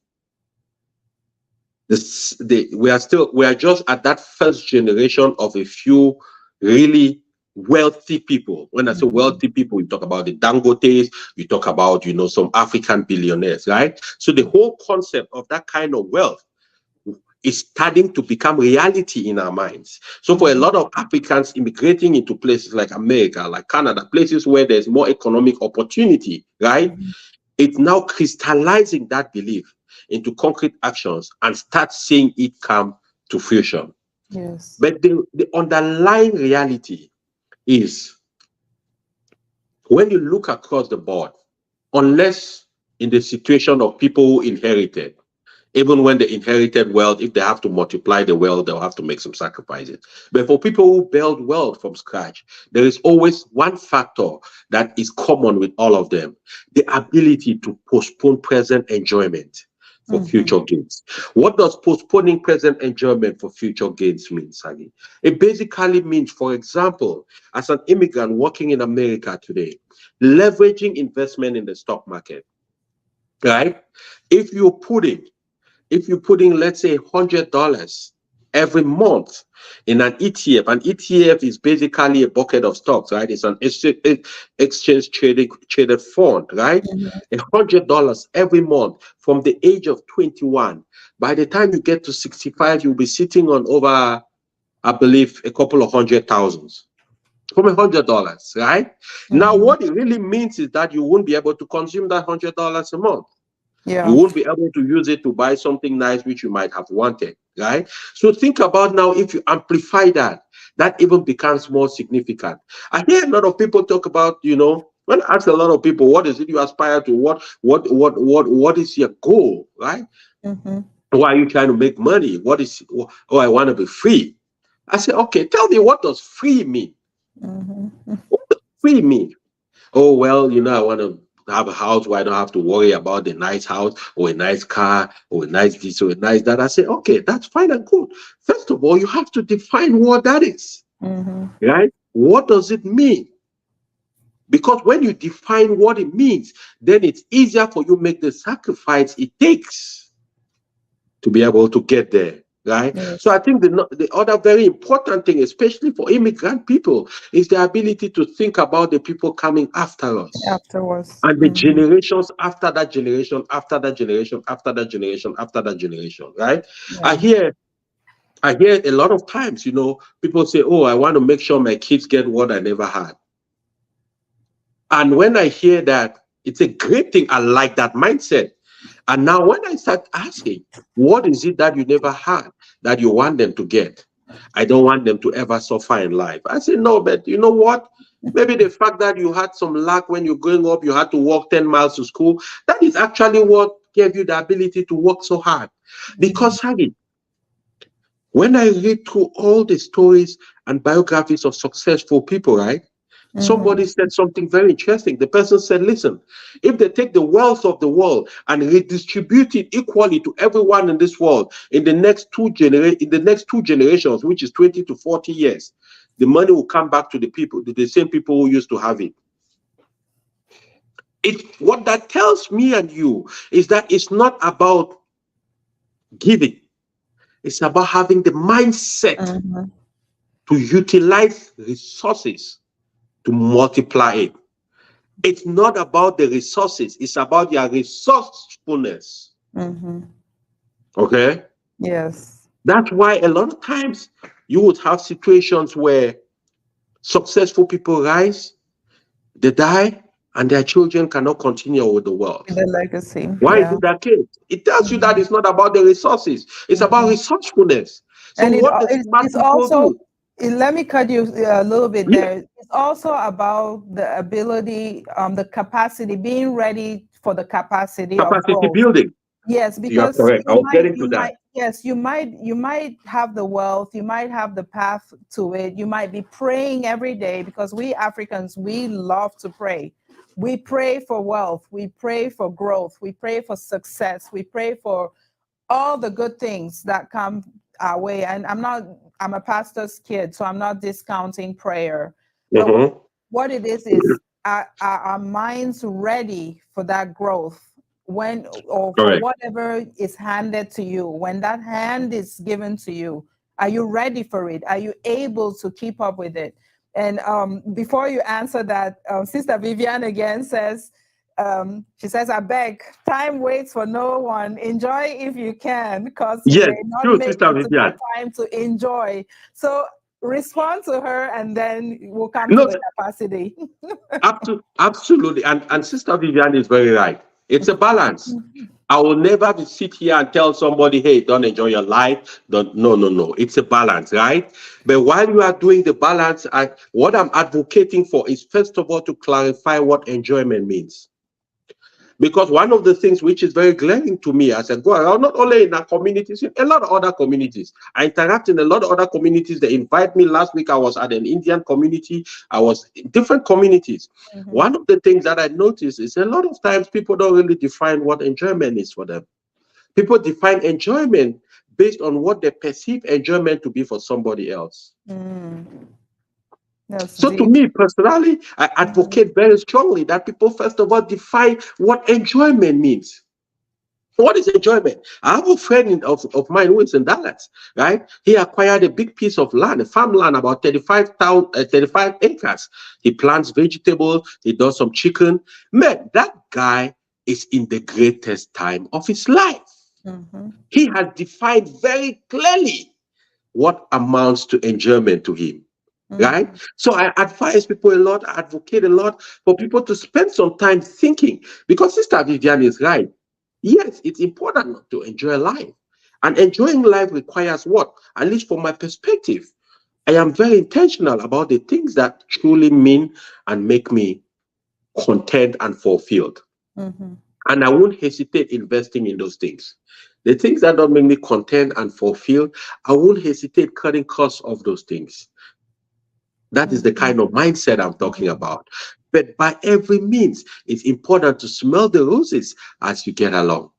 this. We are just at that first generation of a few really wealthy people. When I say wealthy people, you talk about the Dangotes, you talk about, some African billionaires, right? So the whole concept of that kind of wealth is starting to become reality in our minds. So for a lot of Africans immigrating into places like America, like Canada, places where there's more economic opportunity, right? It's now crystallizing that belief into concrete actions and start seeing it come to fruition. Yes. But the underlying reality is, when you look across the board, unless in the situation of people who inherited, even when they inherited wealth, if they have to multiply the wealth, they'll have to make some sacrifices. But for people who build wealth from scratch, there is always one factor that is common with all of them: the ability to postpone present enjoyment for future gains. What does postponing present enjoyment for future gains mean, Saaghe? It basically means, for example, as an immigrant working in America today, leveraging investment in the stock market, right? If you put in, let's say, $100 every month in an ETF. An ETF is basically a bucket of stocks, right? It's an exchange traded fund, right? $100 every month from the age of 21. By the time you get to 65, you'll be sitting on over, I believe, a couple of $100,000 from $100, right? Now, what it really means is that you won't be able to consume that $100 a month. Yeah. You won't be able to use it to buy something nice which you might have wanted, right? So think about now, if you amplify that, that even becomes more significant. I hear a lot of people talk about, when I ask a lot of people, what is it you aspire to? What is your goal, right? Why are you trying to make money? I want to be free. I say, okay, tell me, what does free mean? What does free mean? Oh, well, I want to have a house where I don't have to worry about the nice house or a nice car or a nice this or a nice that. I say, okay, that's fine and good. First of all, you have to define what that is, right? What does it mean? Because when you define what it means, then it's easier for you to make the sacrifice it takes to be able to get there. Right. Yes. So I think the other very important thing, especially for immigrant people, is the ability to think about the people coming after us. Afterwards. And the generations after that generation, after that generation, after that generation, after that generation, right? Yeah. I hear a lot of times, people say, oh, I want to make sure my kids get what I never had. And when I hear that, it's a great thing. I like that mindset. And now when I start asking, what is it that you never had that you want them to get? I don't want them to ever suffer in life. I say, no, but you know what? Maybe the fact that you had some luck when you're growing up, you had to walk 10 miles to school, that is actually what gave you the ability to work so hard. Because, Saaghe, when I read through all the stories and biographies of successful people, right? Somebody said something very interesting. The person said, listen, if they take the wealth of the world and redistribute it equally to everyone in this world in the next two generations, which is 20 to 40 years, the money will come back to the same people who used to have it. What that tells me and you is that it's not about giving. It's about having the mindset to utilize resources to multiply it. It's not about the resources, it's about your resourcefulness. Okay? Yes. That's why a lot of times you would have situations where successful people rise, they die, and their children cannot continue with the world. The legacy. Why is it that case? It tells you that it's not about the resources, it's about resourcefulness. So and what the smart people also do? Let me cut you a little bit there. It's also about the ability, the capacity, being ready for the capacity of growth. Building. Yes, because you are correct. I was getting to that. Yes, you might have the wealth, you might have the path to it. You might be praying every day, because we Africans, we love to pray. We pray for wealth, we pray for growth, we pray for success, we pray for all the good things that come our way. And I'm a pastor's kid, so I'm not discounting prayer. But what it is our minds ready for that growth for whatever is handed to you. When that hand is given to you, are you ready for it? Are you able to keep up with it? And before you answer that, Sister Vivian again says, she says, I beg, time waits for no one. Enjoy if you can, because you may not make it to the time to enjoy. So respond to her, and then we'll come to the capacity. Absolutely. And Sister Vivian is very right. It's a balance. I will never sit here and tell somebody, hey, don't enjoy your life. No. It's a balance, right? But while you are doing the balance, what I'm advocating for is, first of all, to clarify what enjoyment means. Because one of the things which is very glaring to me as I go around, not only in our communities, in a lot of other communities, I interact in a lot of other communities. They invite me. Last week, I was at an Indian community. I was in different communities. One of the things that I noticed is a lot of times people don't really define what enjoyment is for them. People define enjoyment based on what they perceive enjoyment to be for somebody else. So to me personally, I advocate very strongly that people first of all define what enjoyment means. What is enjoyment? I have a friend of mine who is in Dallas, right? He acquired a big piece of land, a farmland, about 35 acres. He plants vegetables, he does some chicken. Man, that guy is in the greatest time of his life. He has defined very clearly what amounts to enjoyment to him. Right? So I advise people a lot, I advocate a lot for people to spend some time thinking, because Sister Vivian is right. Yes, it's important to enjoy life. And enjoying life requires what? At least from my perspective, I am very intentional about the things that truly mean and make me content and fulfilled. And I won't hesitate investing in those things. The things that don't make me content and fulfilled, I won't hesitate cutting costs of those things. That is the kind of mindset I'm talking about. But by every means, it's important to smell the roses as you get along.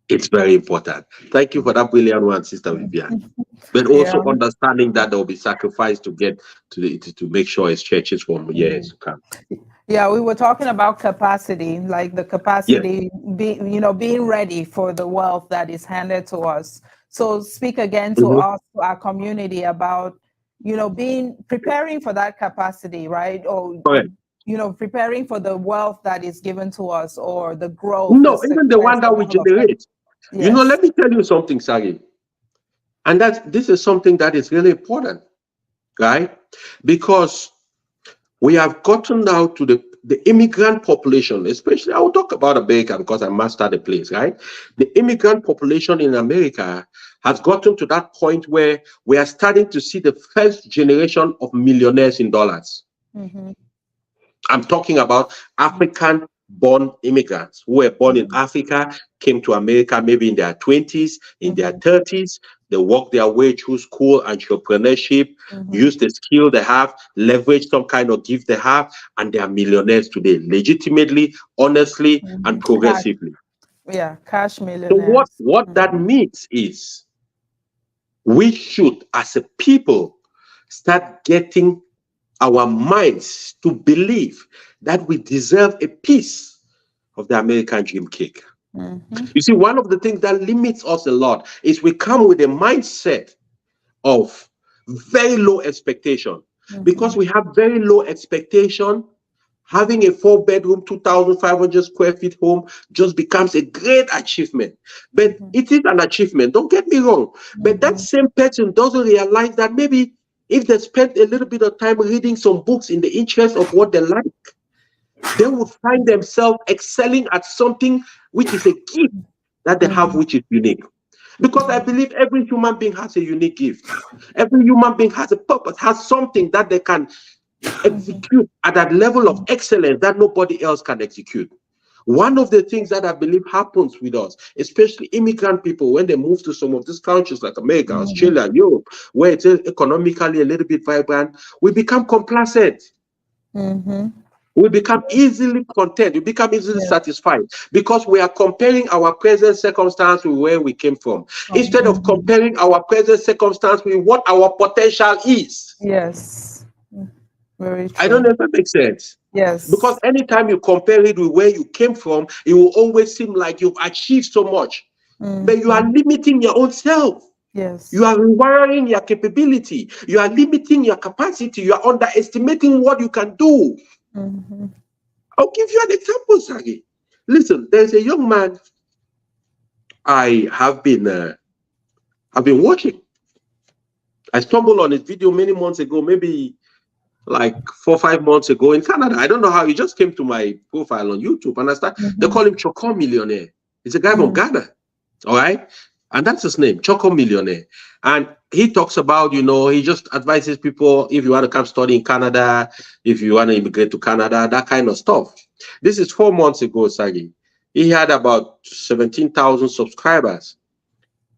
It's very important. Thank you for that brilliant one, Sister Vivian. But also understanding that there will be sacrifice to get to make sure it's churches for years to come. Yeah, we were talking about capacity, like the capacity, being ready for the wealth that is handed to us. So speak again to us, to our community, about preparing for that capacity, right? Or preparing for the wealth that is given to us, or the growth. No, even the one that we generate. Yes. Let me tell you something, Saaghe. And this is something that is really important, right? Because we have gotten now to the immigrant population, especially, I will talk about America because I mastered the place, right? The immigrant population in America has gotten to that point where we are starting to see the first generation of millionaires in dollars. I'm talking about African-born immigrants who were born in Africa, came to America maybe in their 20s, in their 30s. They work their way through school, entrepreneurship, use the skill they have, leverage some kind of gift they have, and they are millionaires today, legitimately, honestly, and progressively. Cash millionaires. So what that means is we should, as a people, start getting our minds to believe that we deserve a piece of the American dream cake. You see, one of the things that limits us a lot is we come with a mindset of very low expectation. Because we have very low expectation, having a 4-bedroom, 2,500 square feet home just becomes a great achievement. But it is an achievement, don't get me wrong. But that same person doesn't realize that maybe if they spent a little bit of time reading some books in the interest of what they like, they will find themselves excelling at something which is a gift that they have, which is unique. Because I believe every human being has a unique gift. Every human being has a purpose, has something that they can execute at that level of excellence that nobody else can execute. One of the things that I believe happens with us, especially immigrant people, when they move to some of these countries like America, Australia, Europe, where it's economically a little bit vibrant, we become complacent. We become easily content. We become easily satisfied because we are comparing our present circumstance with where we came from, instead of comparing our present circumstance with what our potential is. Yes. Very true. I don't know if that makes sense. Yes. Because anytime you compare it with where you came from, it will always seem like you've achieved so much. But you are limiting your own self. Yes. You are rewiring your capability. You are limiting your capacity. You are underestimating what you can do. I'll give you an example, Saaghe. Listen, there's a young man I have been watching. I stumbled on his video many months ago, maybe like 4 or 5 months ago in Canada. I don't know how. He just came to my profile on YouTube, and they call him Choco Millionaire. He's a guy from Ghana, all right? And that's his name, Choco Millionaire. And he talks about, he just advises people, if you want to come study in Canada, if you want to immigrate to Canada, that kind of stuff. This is 4 months ago, Saaghe. He had about 17,000 subscribers.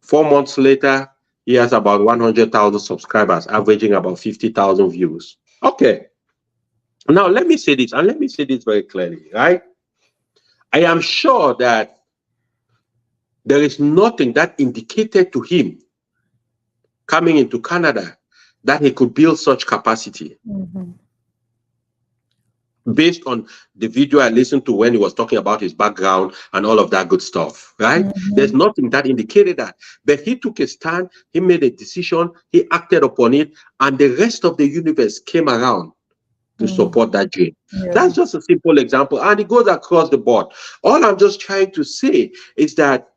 4 months later, he has about 100,000 subscribers, averaging about 50,000 views. Okay. Now, let me say this, and let me say this very clearly, right? I am sure that there is nothing that indicated to him coming into Canada that he could build such capacity. based on the video I listened to when he was talking about his background and all of that good stuff, right? There's nothing that indicated that. But he took a stand, he made a decision, he acted upon it, and the rest of the universe came around to support that dream. Yeah. That's just a simple example, and it goes across the board. All I'm just trying to say is that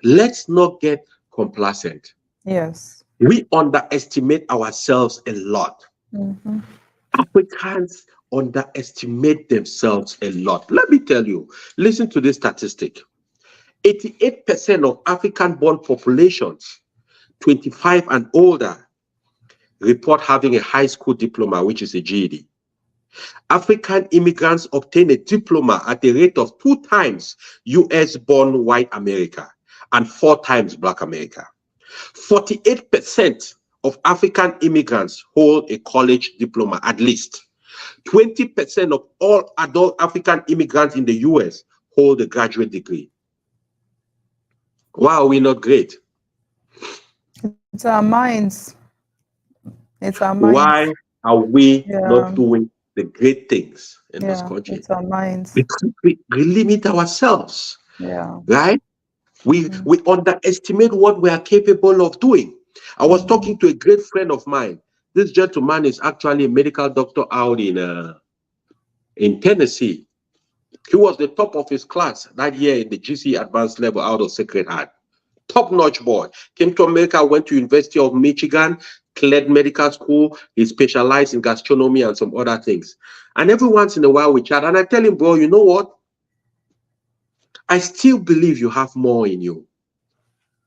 let's not get complacent. Yes. We underestimate ourselves a lot. Africans underestimate themselves a lot. Let me tell you, listen to this statistic. 88% of African-born populations, 25 and older, report having a high school diploma, which is a GED. African immigrants obtain a diploma at the rate of 2 times US-born white America and 4 times Black America. 48% of African immigrants hold a college diploma at least. 20% of all adult African immigrants in the US hold a graduate degree. Why are we not great? It's our minds. It's our minds. Why are we not doing the great things in this country? It's our minds. Because we limit ourselves. Yeah. Right? We underestimate what we are capable of doing. I was talking to a great friend of mine. This gentleman is actually a medical doctor out in Tennessee. He was the top of his class that year in the GC advanced level out of Sacred Heart. Top-notch boy. Came to America, went to University of Michigan, cleared medical school. He specialized in gastronomy and some other things. And every once in a while we chat, and I tell him, bro, you know what? I still believe you have more in you.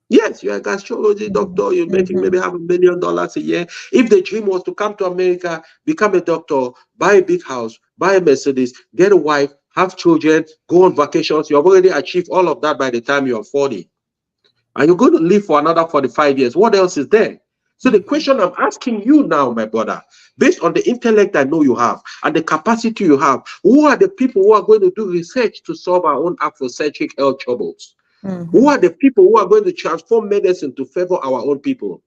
Yes, you're a gastrology doctor. You're making maybe $500 million a year. If the dream was to come to America, become a doctor, buy a big house, buy a Mercedes, get a wife, have children, go on vacations, you have already achieved all of that by the time you're 40. And you're going to live for another 45 years. What else is there? So the question I'm asking you now, my brother, based on the intellect I know you have and the capacity you have, who are the people who are going to do research to solve our own Afrocentric health troubles? Who are the people who are going to transform medicine to favor our own people?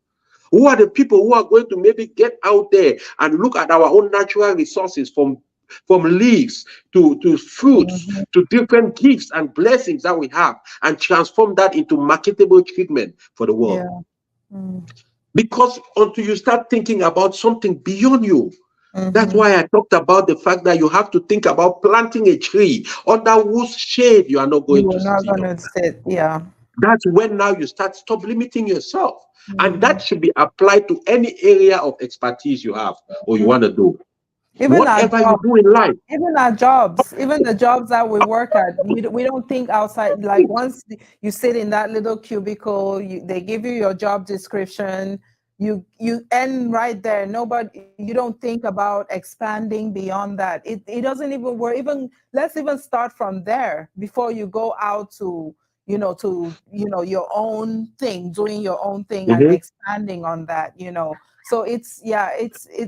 Who are the people who are going to maybe get out there and look at our own natural resources from leaves to fruits to different gifts and blessings that we have and transform that into marketable treatment for the world? Because until you start thinking about something beyond you, that's why I talked about the fact that you have to think about planting a tree under whose shade you are not going to sit. Yeah. That's when now you stop limiting yourself. And that should be applied to any area of expertise you have or you want to do. Even whatever you do in life. Even our jobs, even the jobs that we work at, we don't think outside. Like once you sit in that little cubicle, they give you your job description, you end right there. You don't think about expanding beyond that. It doesn't even work. Let's even start from there before you go out to your own thing, doing your own thing and expanding on that, So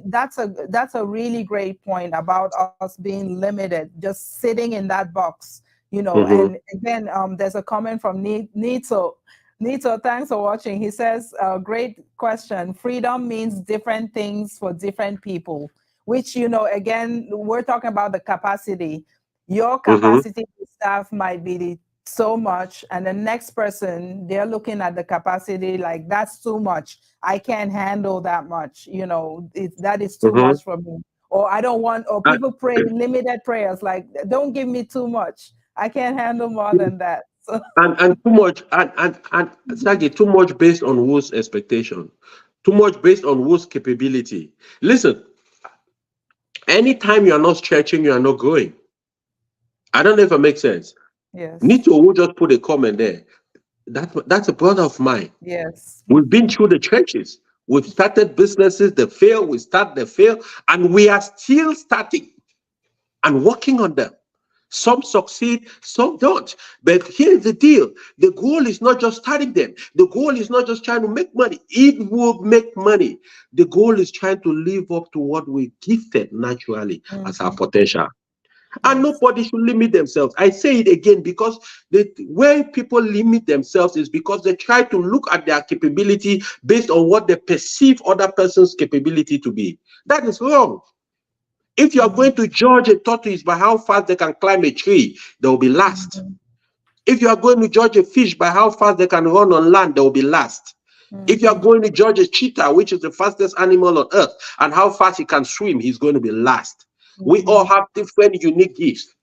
that's a really great point about us being limited, just sitting in that box, And again, there's a comment from Nito. Nito, thanks for watching. He says, great question. Freedom means different things for different people, which, again, we're talking about the capacity. Your capacity to staff might be so much, and the next person, they're looking at the capacity like, that's too much. I can't handle that much. That is too much for me. Or I don't want, or people pray limited prayers, like, don't give me too much. I can't handle more than that. So. And too much, and Saaghe, too much based on whose expectation, too much based on whose capability. Listen, anytime you are not stretching, you are not growing. I don't know if it makes sense. Yes. Nito will just put a comment there. That's a brother of mine. Yes. We've been through the trenches. We've started businesses, they fail, we start, they fail, and we are still starting and working on them. Some succeed, some don't. But here's the deal. The goal is not just starting them. The goal is not just trying to make money. It will make money. The goal is trying to live up to what we gifted naturally as our potential. And nobody should limit themselves. I say it again because where people limit themselves is because they try to look at their capability based on what they perceive other person's capability to be. That is wrong. If you are going to judge a tortoise by how fast they can climb a tree, they will be last. If you are going to judge a fish by how fast they can run on land, they will be last. If you are going to judge a cheetah, which is the fastest animal on earth, and how fast he can swim, he's going to be last. We all have different unique gifts.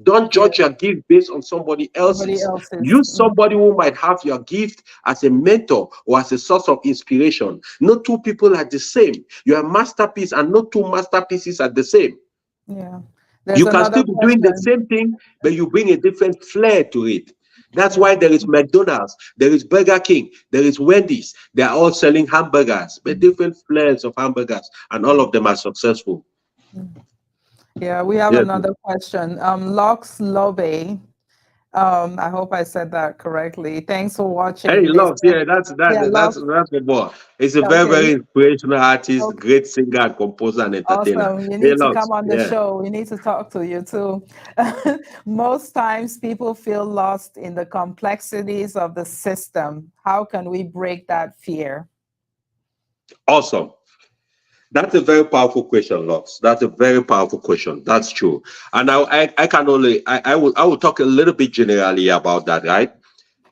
Don't judge your gift based on somebody else's. Use somebody who might have your gift as a mentor or as a source of inspiration. No two people are the same. You're a masterpiece and no two masterpieces are the same. Yeah. You can still be doing the same thing, but you bring a different flair to it. That's why there is McDonald's, there is Burger King, there is Wendy's. They are all selling hamburgers, but different flares of hamburgers, and all of them are successful. Yeah, we have another question. Lux Lobe. I hope I said that correctly. Thanks for watching. Hey, Lux, yeah, that's the boy. He's a very inspirational artist, great singer, and composer, and entertainer. Awesome. You need to come on the show. We need to talk to you too. Most times people feel lost in the complexities of the system. How can we break that fear? Awesome. That's a very powerful question, Lux. That's a very powerful question. That's true. And I will talk a little bit generally about that, right?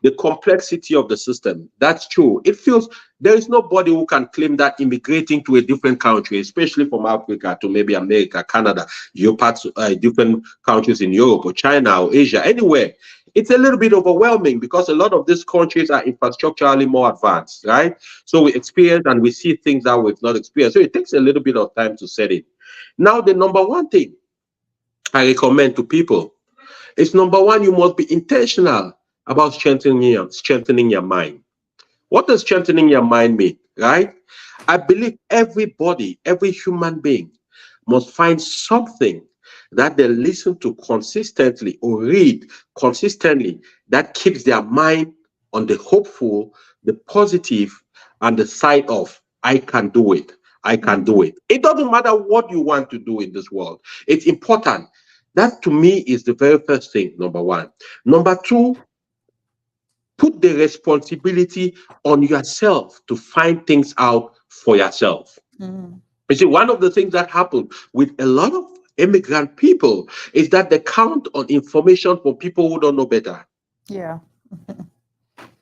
The complexity of the system. That's true. It feels there is nobody who can claim that immigrating to a different country, especially from Africa to maybe America, Canada, different countries in Europe or China or Asia, anywhere. It's a little bit overwhelming because a lot of these countries are infrastructurally more advanced, right? So we experience and we see things that we've not experienced. So it takes a little bit of time to set it. Now, the number one thing I recommend to people is, number one, you must be intentional about strengthening your mind. What does strengthening your mind mean, right? I believe everybody, every human being must find something that they listen to consistently or read consistently that keeps their mind on the hopeful, the positive, and the side of, I can do it. I can do it. It doesn't matter what you want to do in this world. It's important. That to me is the very first thing, number one. Number two, put the responsibility on yourself to find things out for yourself. You see, one of the things that happened with a lot of immigrant people is that they count on information from people who don't know better. Yeah.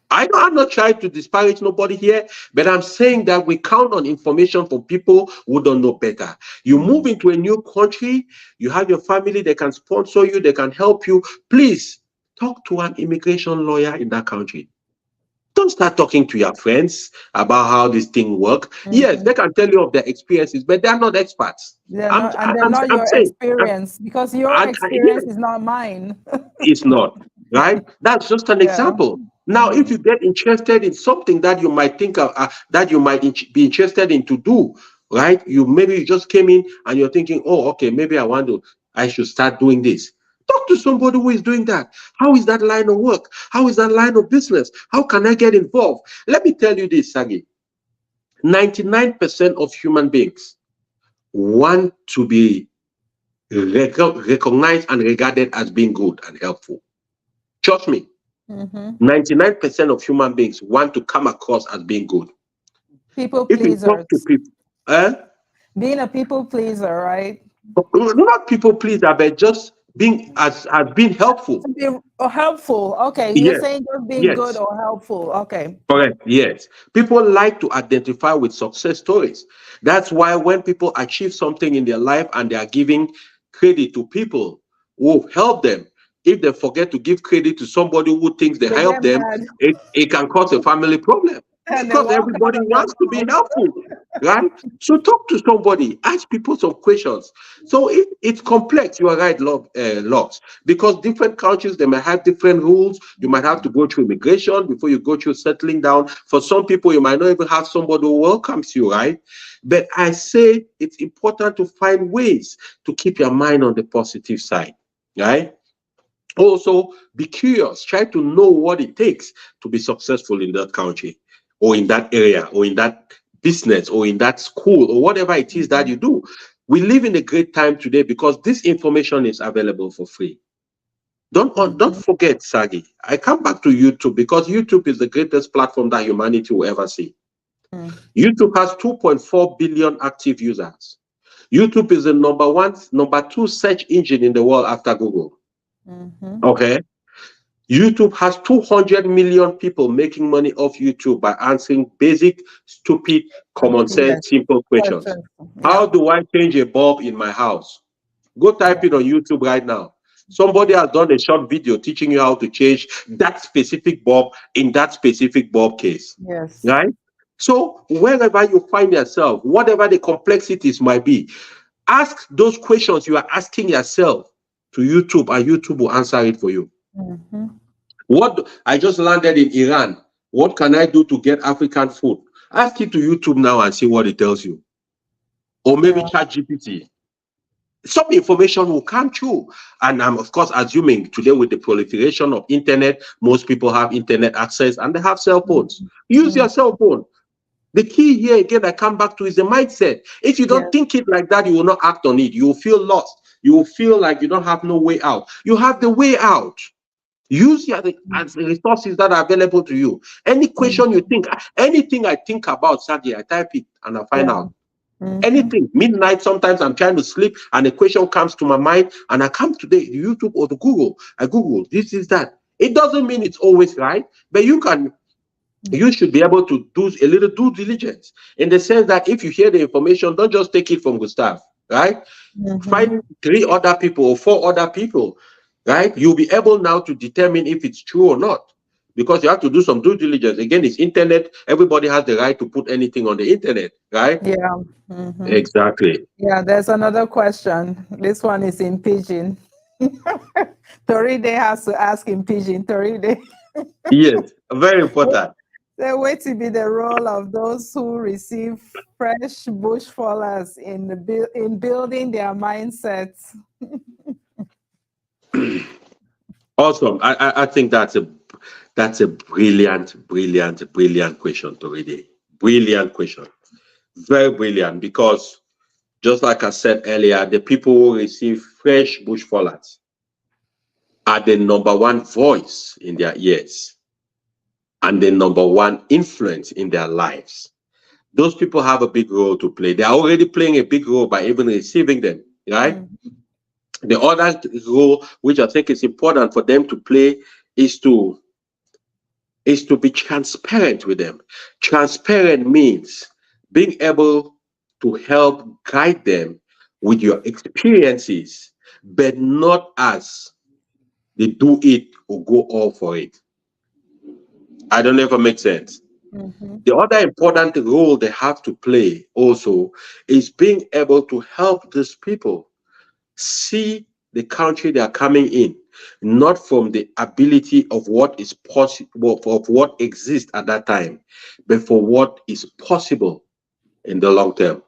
I'm not trying to disparage nobody here, but I'm saying that we count on information from people who don't know better. You move into a new country, you have your family, they can sponsor you, they can help you. Please talk to an immigration lawyer in that country. Don't start talking to your friends about how this thing works. Yes, they can tell you of their experiences, but they're not experts. They're not your experience, because your experience is not mine. It's not, right? That's just an example. Now, if you get interested in something that you might think of, that you might be interested in to do, right? Maybe you just came in and you're thinking, oh, okay, maybe I should start doing this. Talk to somebody who is doing that. How is that line of work? How is that line of business? How can I get involved? Let me tell you this, Saaghe. 99% of human beings want to be recognized and regarded as being good and helpful. Trust me. 99% of human beings want to come across as being good. People pleasers. Talk to people, being a people pleaser, right? Not people pleaser, but just being as being helpful. Helpful. Okay. You're saying just being good or helpful. Okay. Correct. Yes. People like to identify with success stories. That's why when people achieve something in their life and they are giving credit to people who help them, if they forget to give credit to somebody who thinks they help them, it can cause a family problem. Because everybody wants to be helpful, right? So talk to somebody, ask people some questions. So it's complex. You are right, Lux, because different countries, they might have different rules. You might have to go through immigration before you go through settling down. For some people, you might not even have somebody who welcomes you, right? But I say it's important to find ways to keep your mind on the positive side, right? Also, be curious. Try to know what it takes to be successful in that country, or in that area, or in that business, or in that school, or whatever it is that you do. We live in a great time today because this information is available for free. Don't forget, Saaghe. I come back to YouTube because YouTube is the greatest platform that humanity will ever see. YouTube has 2.4 billion active users. YouTube is the number two search engine in the world after Google. Okay. YouTube has 200 million people making money off YouTube by answering basic, stupid, common sense, simple questions. How do I change a bulb in my house? Go type it on YouTube right now. Somebody has done a short video teaching you how to change that specific bulb in that specific bulb case. Yes. Right? So wherever you find yourself, whatever the complexities might be, ask those questions you are asking yourself to YouTube, and YouTube will answer it for you. What I just landed in Iran. What can I do to get African food? Ask it to YouTube now and see what it tells you. Or maybe ChatGPT. Some information will come true. And I'm, of course, assuming today with the proliferation of internet, most people have internet access and they have cell phones. Use your cell phone. The key here, again, I come back to is the mindset. If you don't think it like that, you will not act on it. You will feel lost. You will feel like you don't have no way out. You have the way out. Use the resources that are available to you. Any question you think, anything I think about, Saaghe, I type it and I find out. Anything, midnight, sometimes I'm trying to sleep and a question comes to my mind and I come to the YouTube or to Google. I Google, this is that. It doesn't mean it's always right, but you should be able to do a little due diligence in the sense that if you hear the information, don't just take it from Gustav, right? Find 3 other people or 4 other people, right? You'll be able now to determine if it's true or not, because you have to do some due diligence. Again, it's internet. Everybody has the right to put anything on the internet, right? Yeah. Exactly. Yeah, there's another question. This one is in Pidgin. Toride has to ask in Pidgin. Toride. Yes, very important. So what to be the role of those who receive fresh bush fallers in building their mindsets? Awesome. I think that's a brilliant question, Toride. Brilliant question. Very brilliant, because just like I said earlier, the people who receive fresh bush fallers are the number one voice in their ears and the number one influence in their lives. Those people have a big role to play. They are already playing a big role by even receiving them, right? The other role, which I think is important for them to play, is to be transparent with them. Transparent means being able to help guide them with your experiences, but not as they do it or go all for it. I don't know if it makes sense. The other important role they have to play also is being able to help these people see the country they are coming in, not from the ability of what is possible, of what exists at that time, but for what is possible in the long term.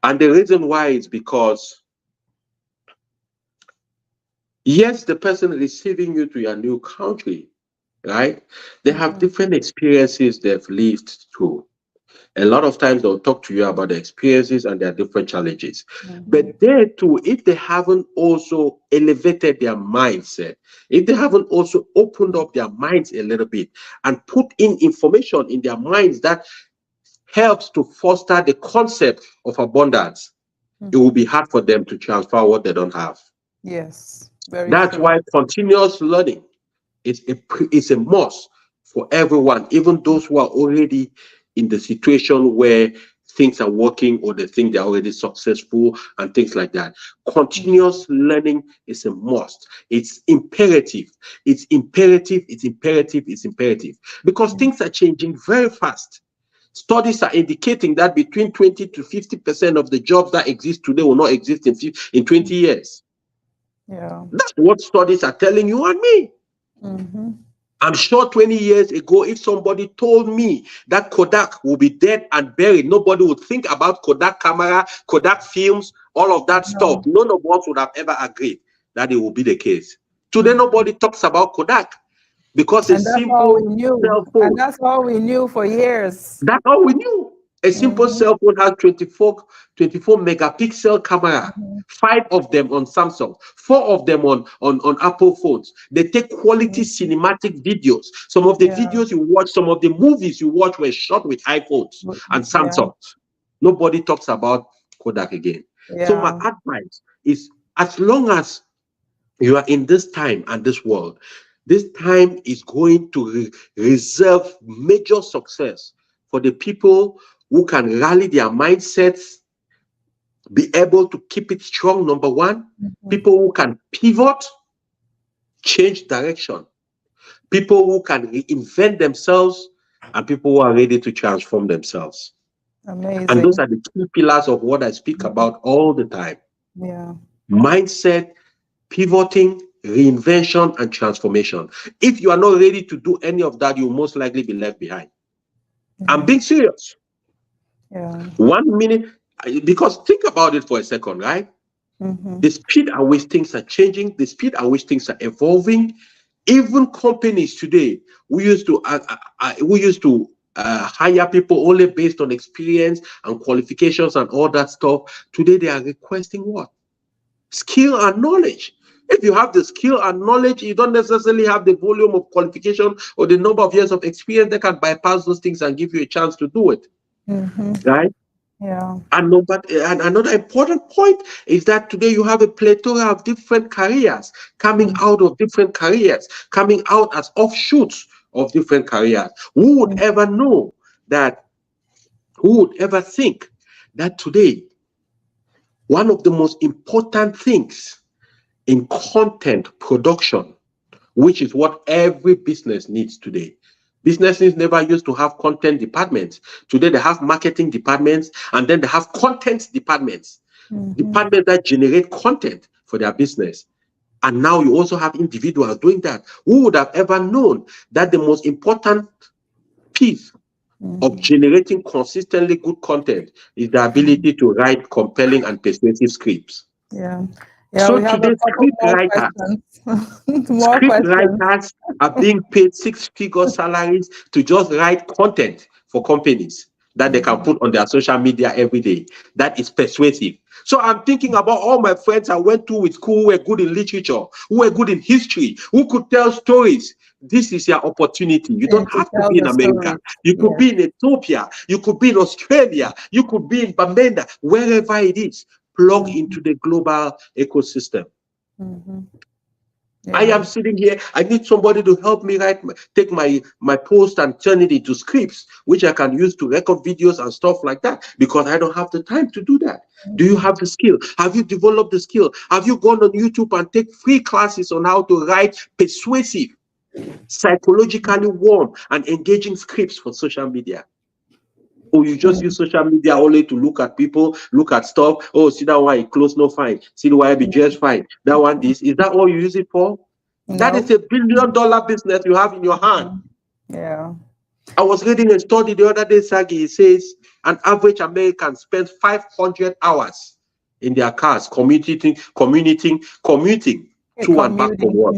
And the reason why is because, yes, the person receiving you to your new country, right? They have different experiences they've lived through. A lot of times they'll talk to you about the experiences and their different challenges. But there too, if they haven't also elevated their mindset, if they haven't also opened up their minds a little bit and put in information in their minds that helps to foster the concept of abundance, it will be hard for them to transfer what they don't have. Yes, very That's true. why continuous learning is a must for everyone, even those who are already in the situation where things are working or they think they're already successful and things like that. Continuous learning is a must. It's imperative. It's imperative. It's imperative. It's imperative. Because things are changing very fast. Studies are indicating that between 20 to 50% of the jobs that exist today will not exist in 20 years. Yeah. That's what studies are telling you and me. I'm sure 20 years ago, if somebody told me that Kodak will be dead and buried, nobody would think about Kodak camera, Kodak films, all of that stuff. None of us would have ever agreed that it will be the case. Today, nobody talks about Kodak because a simple cell phone. And that's all we knew for years. That's all we knew. A simple cell phone has 24 megapixel camera, 5 of them on Samsung, 4 of them on Apple phones. They take quality cinematic videos. Some of the videos you watch, some of the movies you watch were shot with iPhones and Samsungs. Nobody talks about Kodak again. Yeah. So my advice is, as long as you are in this time and this world, this time is going to reserve major success for the people who can rally their mindsets, be able to keep it strong, number one. People who can pivot, change direction. People who can reinvent themselves, and people who are ready to transform themselves. Amazing. And those are the key pillars of what I speak about all the time. Yeah. Mindset, pivoting, reinvention, and transformation. If you are not ready to do any of that, you'll most likely be left behind. I'm being serious. Yeah. 1 minute, because think about it for a second, right? The speed at which things are changing, the speed at which things are evolving. Even companies today, we used to hire people only based on experience and qualifications and all that stuff. Today they are requesting what? Skill and knowledge. If you have the skill and knowledge, you don't necessarily have the volume of qualification or the number of years of experience that can bypass those things and give you a chance to do it. Right? Yeah. And another important point is that today you have a plethora of different careers coming out of different careers, coming out as offshoots of different careers. Who would ever know that? Who would ever think that today one of the most important things in content production, which is what every business needs today. Businesses never used to have content departments. Today they have marketing departments, and then they have content departments, departments that generate content for their business. And now you also have individuals doing that. Who would have ever known that the most important piece of generating consistently good content is the ability to write compelling and persuasive scripts? Yeah. Yeah, So we have today, a couple more questions. More script questions. writers are being paid six-figure salaries to just write content for companies that they can put on their social media every day. That is persuasive. So I'm thinking about all my friends I went to with school who were good in literature, who were good in history, who could tell stories. This is your opportunity. You don't have to be in America. You could be in Ethiopia. You could be in Australia. You could be in Bamenda, wherever it is. Plug into the global ecosystem. I am sitting here. I need somebody to help me take my post and turn it into scripts, which I can use to record videos and stuff like that, because I don't have the time to do that. Do you have the skill? Have you developed the skill? Have you gone on YouTube and take free classes on how to write persuasive, psychologically warm, and engaging scripts for social media? Or you just use social media only to look at people, look at stuff. Oh, see that one, clothes no fine. See the way I be dressed fine. That one, this. Is that all you use it for? No. That is $1 billion business you have in your hand. Yeah. I was reading a study the other day, Saaghe. It says an average American spends 500 hours in their cars commuting to and back from work.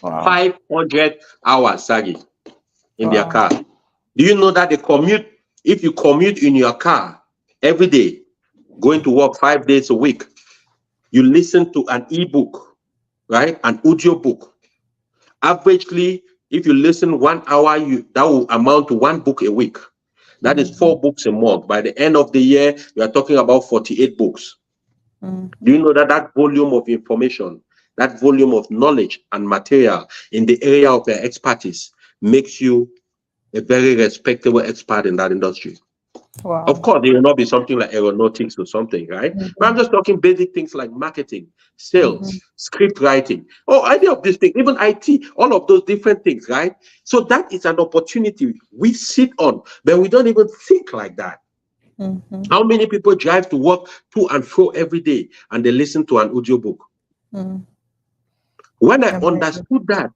Wow. 500 hours, Saaghe, in their car. Do you know that if you commute in your car every day, going to work 5 days a week, you listen to an ebook, right? An audio book. Averagely, if you listen 1 hour, that will amount to 1 book a week. That is 4 books a month. By the end of the year, you are talking about 48 books. Do you know that volume of information, that volume of knowledge and material in the area of your expertise makes you a very respectable expert in that industry? Wow. Of course, there will not be something like aeronautics or something, right? But I'm just talking basic things like marketing, sales, script writing, or any of these things, even IT, all of those different things, right? So that is an opportunity we sit on, but we don't even think like that. How many people drive to work to and fro every day and they listen to an audiobook? When I understood that,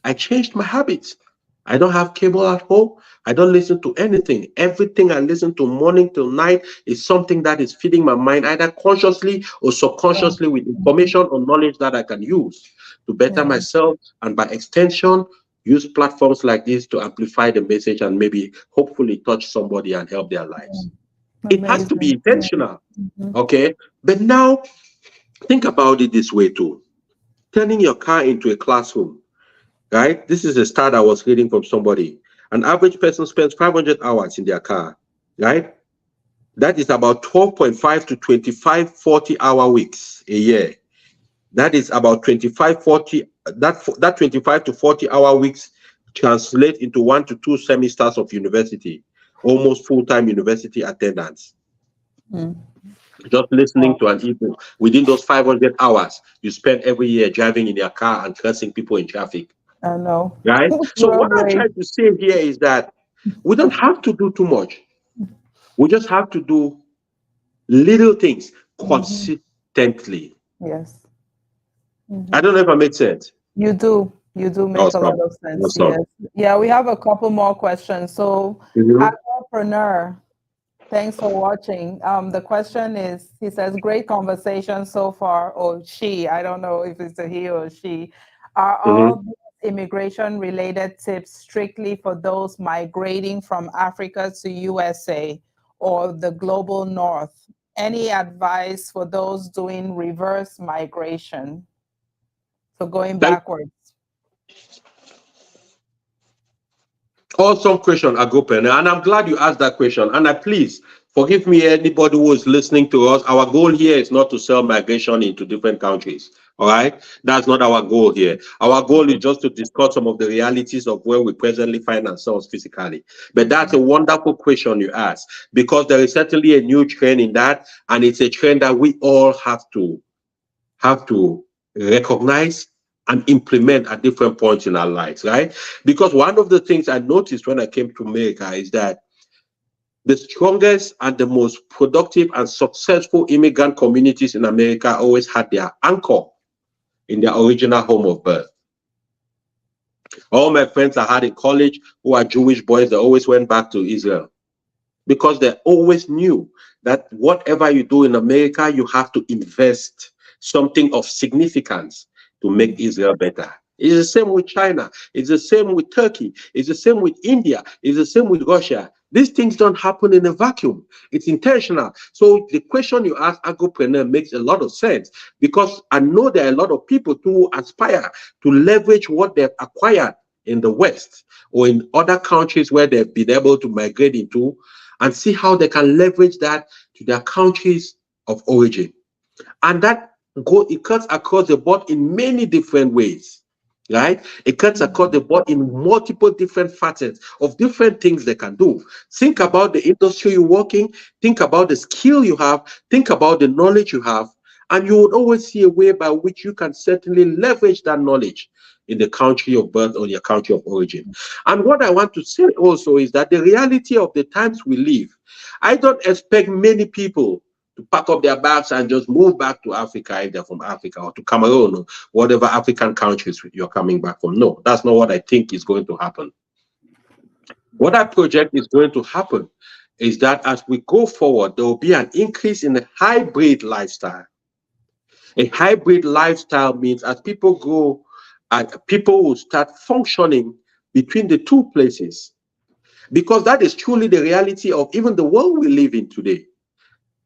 I changed my habits. I don't have cable at home. I don't listen to anything. Everything I listen to morning till night is something that is feeding my mind, either consciously or subconsciously, with information or knowledge that I can use to better myself, and by extension, use platforms like this to amplify the message and maybe hopefully touch somebody and help their lives. It has to be intentional, okay? But now, think about it this way too. Turning your car into a classroom. Right? This is a stat I was reading from somebody. An average person spends 500 hours in their car, right? That is about 12.5 to 25, 40-hour weeks a year. That is about 25, 40, that 25 to 40-hour weeks translate into 1 to 2 semesters of university, almost full-time university attendance. Just listening to an ebook. Within those 500 hours, you spend every year driving in your car and cursing people in traffic. I know. Right? So what I'm Roadway. trying to say here is that we don't have to do too much. We just have to do little things consistently. Yes. I don't know if I make sense. You do. You do make a lot Awesome. of sense. Awesome. Yes. Yeah, we have a couple more questions. So, entrepreneur, thanks for watching. The question is, he says, great conversation so far, or she, I don't know if it's a he or she. Are all immigration related tips strictly for those migrating from Africa to USA or the global north? Any advice for those doing reverse migration? So going backwards. Awesome question, Agopene. And I'm glad you asked that question. And please forgive me, anybody who is listening to us. Our goal here is not to sell migration into different countries. All right. That's not our goal here. Our goal is just to discuss some of the realities of where we presently find ourselves physically. But that's a wonderful question you ask, because there is certainly a new trend in that. And it's a trend that we all have to recognize and implement at different points in our lives, right? Because one of the things I noticed when I came to America is that the strongest and the most productive and successful immigrant communities in America always had their anchor in their original home of birth. All my friends I had in college who are Jewish boys, they always went back to Israel because they always knew that whatever you do in America, you have to invest something of significance to make Israel better. It's the same with China. It's the same with Turkey. It's the same with India. It's the same with Russia. These things don't happen in a vacuum. It's intentional. So the question you ask, Agopreneur, makes a lot of sense, because I know there are a lot of people who aspire to leverage what they've acquired in the West or in other countries where they've been able to migrate into, and see how they can leverage that to their countries of origin. And that it cuts across the board in many different ways, right? It cuts across the board in multiple different facets of different things they can do. Think about the industry you work in, think about the skill you have, think about the knowledge you have, and you would always see a way by which you can certainly leverage that knowledge in the country of birth or your country of origin. And what I want to say also is that the reality of the times we live, I don't expect many people to pack up their bags and just move back to Africa if they're from Africa, or to Cameroon, or whatever African countries you're coming back from. No, that's not what I think is going to happen. What I project is going to happen is that as we go forward, there will be an increase in the hybrid lifestyle. A hybrid lifestyle means as people go, people will start functioning between the two places, because that is truly the reality of even the world we live in today.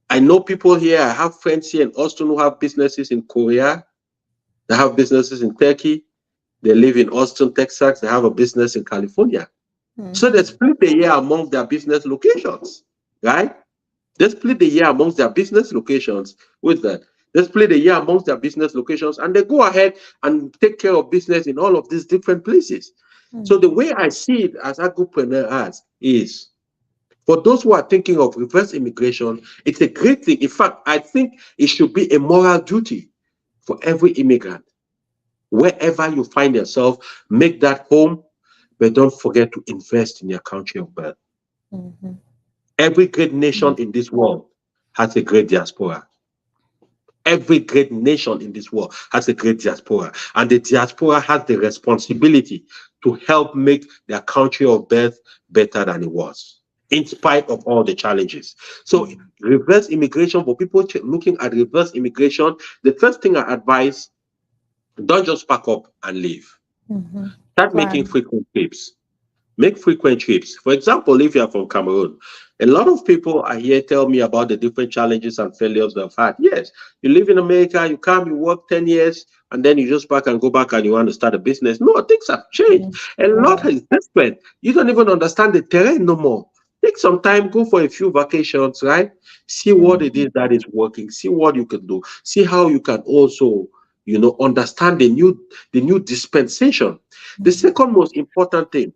I know people here, I have friends here in Austin who have businesses in Korea, they have businesses in Turkey, they live in Austin, Texas, they have a business in California. So they split the year among their business locations, right? They split the year amongst their business locations with that. They split the year amongst their business locations, and they go ahead and take care of business in all of these different places. So the way I see it as Agopreneur as is, for those who are thinking of reverse immigration, it's a great thing. In fact, I think it should be a moral duty for every immigrant. Wherever you find yourself, make that home, but don't forget to invest in your country of birth. Every great nation in this world has a great diaspora. Every great nation in this world has a great diaspora, and the diaspora has the responsibility to help make their country of birth better than it was, in spite of all the challenges. So reverse immigration, for people looking at reverse immigration, the first thing I advise, don't just pack up and leave. Start making frequent trips. Make frequent trips. For example, if you're from Cameroon, a lot of people are here tell me about the different challenges and failures they've had. Yes, you live in America, you come, you work 10 years, and then you just pack and go back and you want to start a business. No, things have changed. A lot is different. You don't even understand the terrain no more. Take some time, go for a few vacations, right? See what it is that is working. See what you can do. See how you can also, understand the new dispensation. The second most important thing,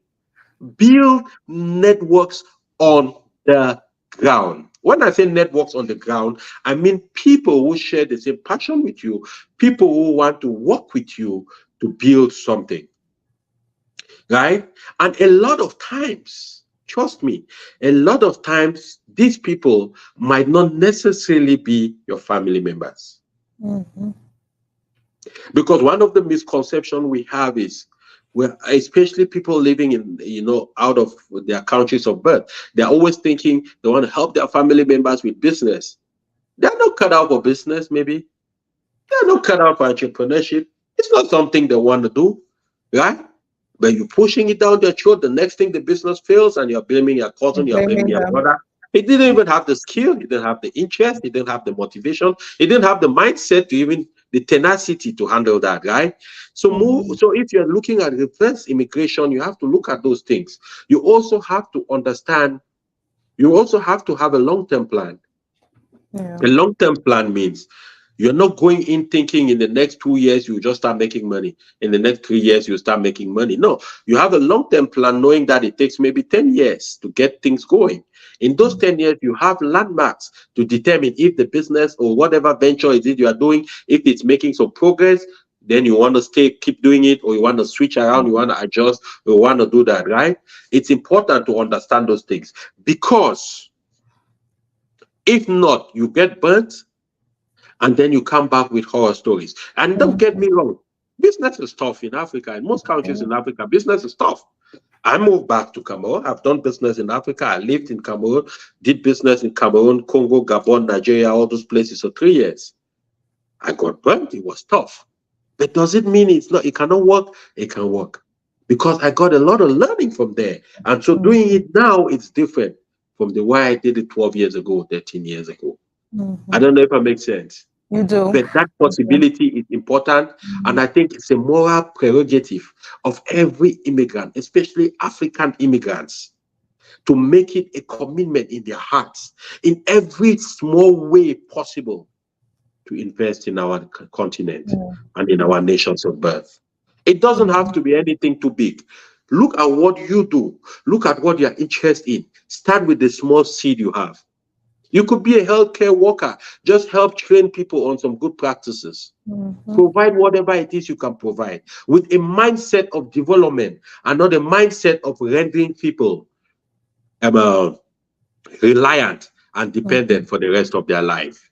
build networks on the ground. When I say networks on the ground, I mean people who share the same passion with you, people who want to work with you to build something, right? And a lot of times, trust me, a lot of times these people might not necessarily be your family members. Because one of the misconceptions we have is, well, especially people living in, out of their countries of birth, they're always thinking they want to help their family members with business. They're not cut out for business, maybe. They're not cut out for entrepreneurship. It's not something they want to do, right? But you're pushing it down their throat. The next thing the business fails, and you're blaming your cousin, you're blaming your brother. He didn't even have the skill, he didn't have the interest, he didn't have the motivation, he didn't have the mindset to even the tenacity to handle that, right? So if you're looking at reverse immigration, you have to look at those things. You also have to understand, you also have to have a long-term plan. A long-term plan means you're not going in thinking in the next 2 years you just start making money. In the next 3 years you start making money. No, you have a long-term plan knowing that it takes maybe 10 years to get things going. In those 10 years, you have landmarks to determine if the business or whatever venture it is you are doing, if it's making some progress, then you want to keep doing it, or you want to switch around, you want to adjust, or you want to do that, right? It's important to understand those things, because if not, you get burnt, and then you come back with horror stories. And don't get me wrong, business is tough in Africa. In most countries in Africa, business is tough. I moved back to Cameroon. I've done business in Africa. I lived in Cameroon, did business in Cameroon, Congo, Gabon, Nigeria, all those places for 3 years. I got burnt. It was tough. But does it mean it cannot work? It can work. Because I got a lot of learning from there. And so doing it now, it's different from the way I did it 12 years ago, 13 years ago. I don't know if it makes sense. You do. But that possibility is important. And I think it's a moral prerogative of every immigrant, especially African immigrants, to make it a commitment in their hearts, in every small way possible, to invest in our continent and in our nations of birth. It doesn't have to be anything too big. Look at what you do. Look at what you're interested in. Start with the small seed you have. You could be a healthcare worker. Just help train people on some good practices. Provide whatever it is you can provide with a mindset of development and not a mindset of rendering people reliant and dependent for the rest of their life.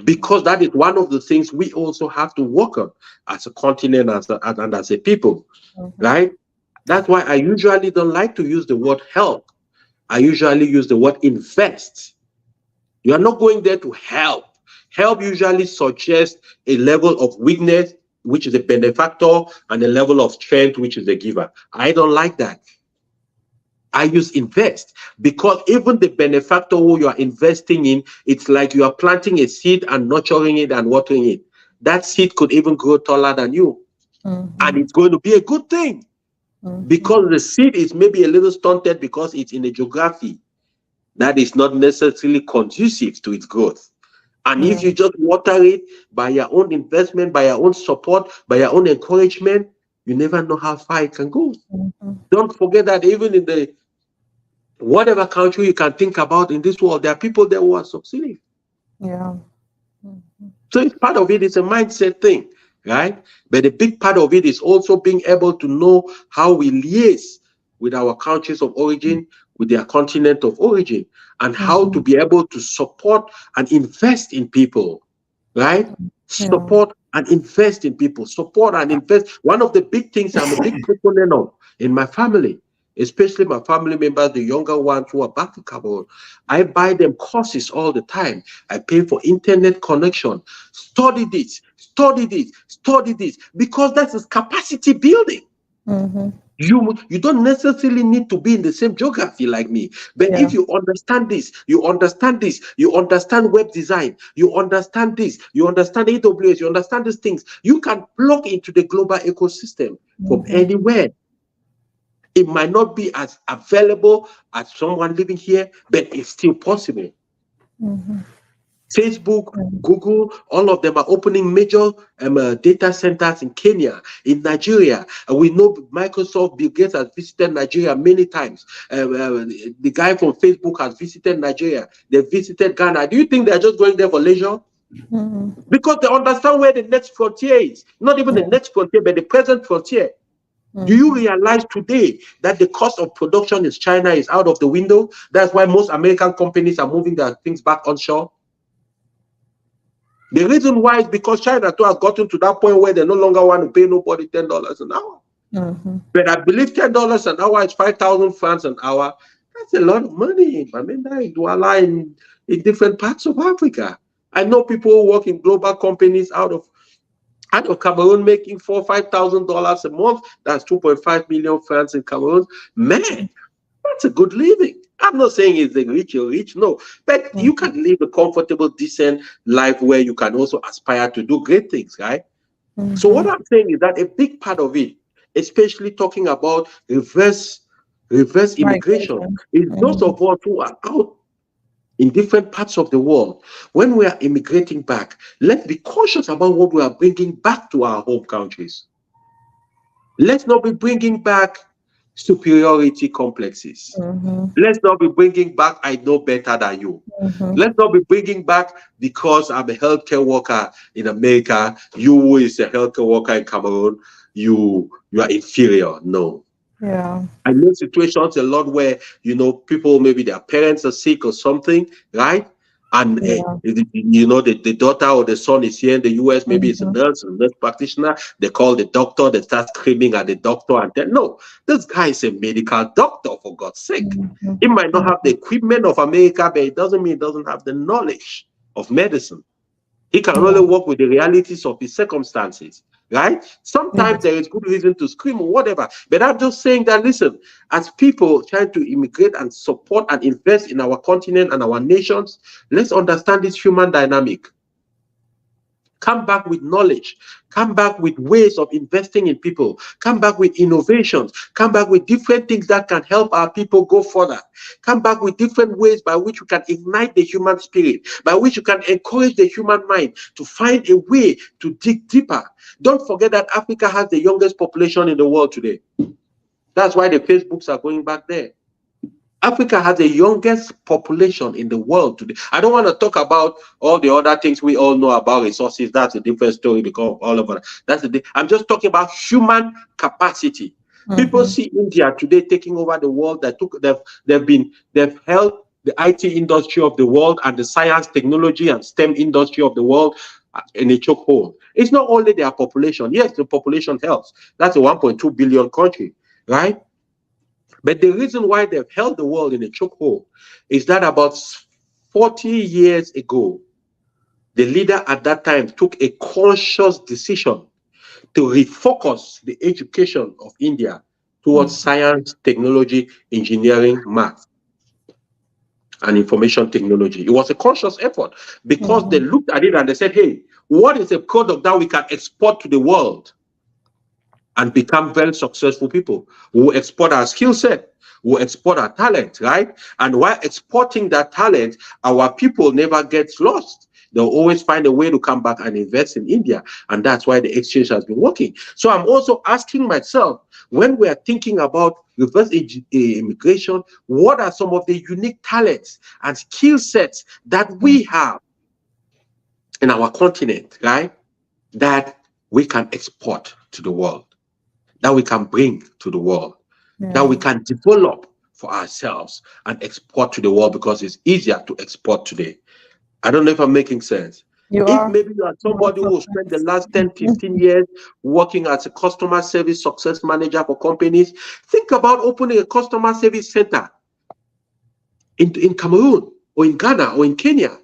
Because that is one of the things we also have to work on as a continent and as a people, right? That's why I usually don't like to use the word help. I usually use the word invest. You are not going there to help. Help usually suggests a level of weakness, which is a benefactor, and a level of strength, which is the giver. I don't like that. I use invest, because even the benefactor who you are investing in, it's like you are planting a seed and nurturing it and watering it. That seed could even grow taller than you. And it's going to be a good thing, because the seed is maybe a little stunted because it's in a geography that is not necessarily conducive to its growth. And if you just water it by your own investment, by your own support, by your own encouragement, you never know how far it can go. Don't forget that even in the whatever country you can think about in this world, there are people there who are succeeding. So it's part of it is a mindset thing, right? But a big part of it is also being able to know how we liaise with our countries of origin, with their continent of origin, and how to be able to support and invest in people, right? Support and invest in people, support and invest. One of the big things I'm a big proponent of in my family, especially my family members, the younger ones who are back to Cameroon, I buy them courses all the time. I pay for internet connection. Study this, study this, study this, because that is capacity building. You don't necessarily need to be in the same geography like me. But if you understand this, you understand this, you understand web design, you understand this, you understand AWS, you understand these things, you can plug into the global ecosystem from anywhere. It might not be as available as someone living here, but it's still possible. Facebook, Google, all of them are opening major data centers in Kenya, in Nigeria. And we know Microsoft, Bill Gates has visited Nigeria many times. The guy from Facebook has visited Nigeria. They visited Ghana. Do you think they're just going there for leisure? Because they understand where the next frontier is. Not even the next frontier, but the present frontier. Do you realize today that the cost of production in China is out of the window? That's why most American companies are moving their things back onshore. The reason why is because China too has gotten to that point where they no longer want to pay nobody $10 an hour. But I believe $10 an hour is 5,000 francs an hour. That's a lot of money. I mean, that is Douala in different parts of Africa. I know people who work in global companies out of Cameroon making $4,000-5,000 a month. That's 2.5 million francs in Cameroon. Man, that's a good living. I'm not saying it's the rich, you're rich, no. But you can live a comfortable, decent life where you can also aspire to do great things, right? So what I'm saying is that a big part of it, especially talking about reverse immigration, is those of us who are out in different parts of the world. When we are immigrating back, let's be cautious about what we are bringing back to our home countries. Let's not be bringing back superiority complexes. Let's not be bringing back I know better than you. Let's not be bringing back because I'm a healthcare worker in America, you who is a healthcare worker in Cameroon, you are inferior. No. I know situations a lot where, you know, people, maybe their parents are sick or something, right? And you know, the daughter or the son is here in the US, maybe it's a nurse practitioner. They call the doctor, they start screaming at the doctor, and then no, this guy is a medical doctor, for God's sake. He might not have the equipment of America, but it doesn't mean he doesn't have the knowledge of medicine. He can only work with the realities of his circumstances, right? Sometimes there is good reason to scream or whatever, but I'm just saying that, listen, as people trying to immigrate and support and invest in our continent and our nations, let's understand this human dynamic. Come back with knowledge. Come back with ways of investing in people. Come back with innovations. Come back with different things that can help our people go further. Come back with different ways by which we can ignite the human spirit, by which you can encourage the human mind to find a way to dig deeper. Don't forget that Africa has the youngest population in the world today. That's why the Facebooks are going back there. Africa has the youngest population in the world today. I don't want to talk about all the other things we all know about resources. That's a different story because all of that. I'm just talking about human capacity. People see India today taking over the world. They've held the IT industry of the world and the science, technology, and STEM industry of the world in a chokehold. It's not only their population. Yes, the population helps. That's a 1.2 billion country, right? But the reason why they've held the world in a chokehold is that about 40 years ago, the leader at that time took a conscious decision to refocus the education of India towards science, technology, engineering, math, and information technology. It was a conscious effort because they looked at it and they said, hey, what is a product that we can export to the world and become very successful people? We'll export our skill set, we'll export our talent, right? And while exporting that talent, our people never get lost. They'll always find a way to come back and invest in India. And that's why the exchange has been working. So I'm also asking myself, when we are thinking about reverse immigration, what are some of the unique talents and skill sets that we have in our continent, right? That we can export to the world, that we can bring to the world, that we can develop for ourselves and export to the world, because it's easier to export today. I don't know if I'm making sense. Maybe you are somebody who spent the last 10, 15 years working as a customer service success manager for companies, think about opening a customer service center in Cameroon or in Ghana or in Kenya.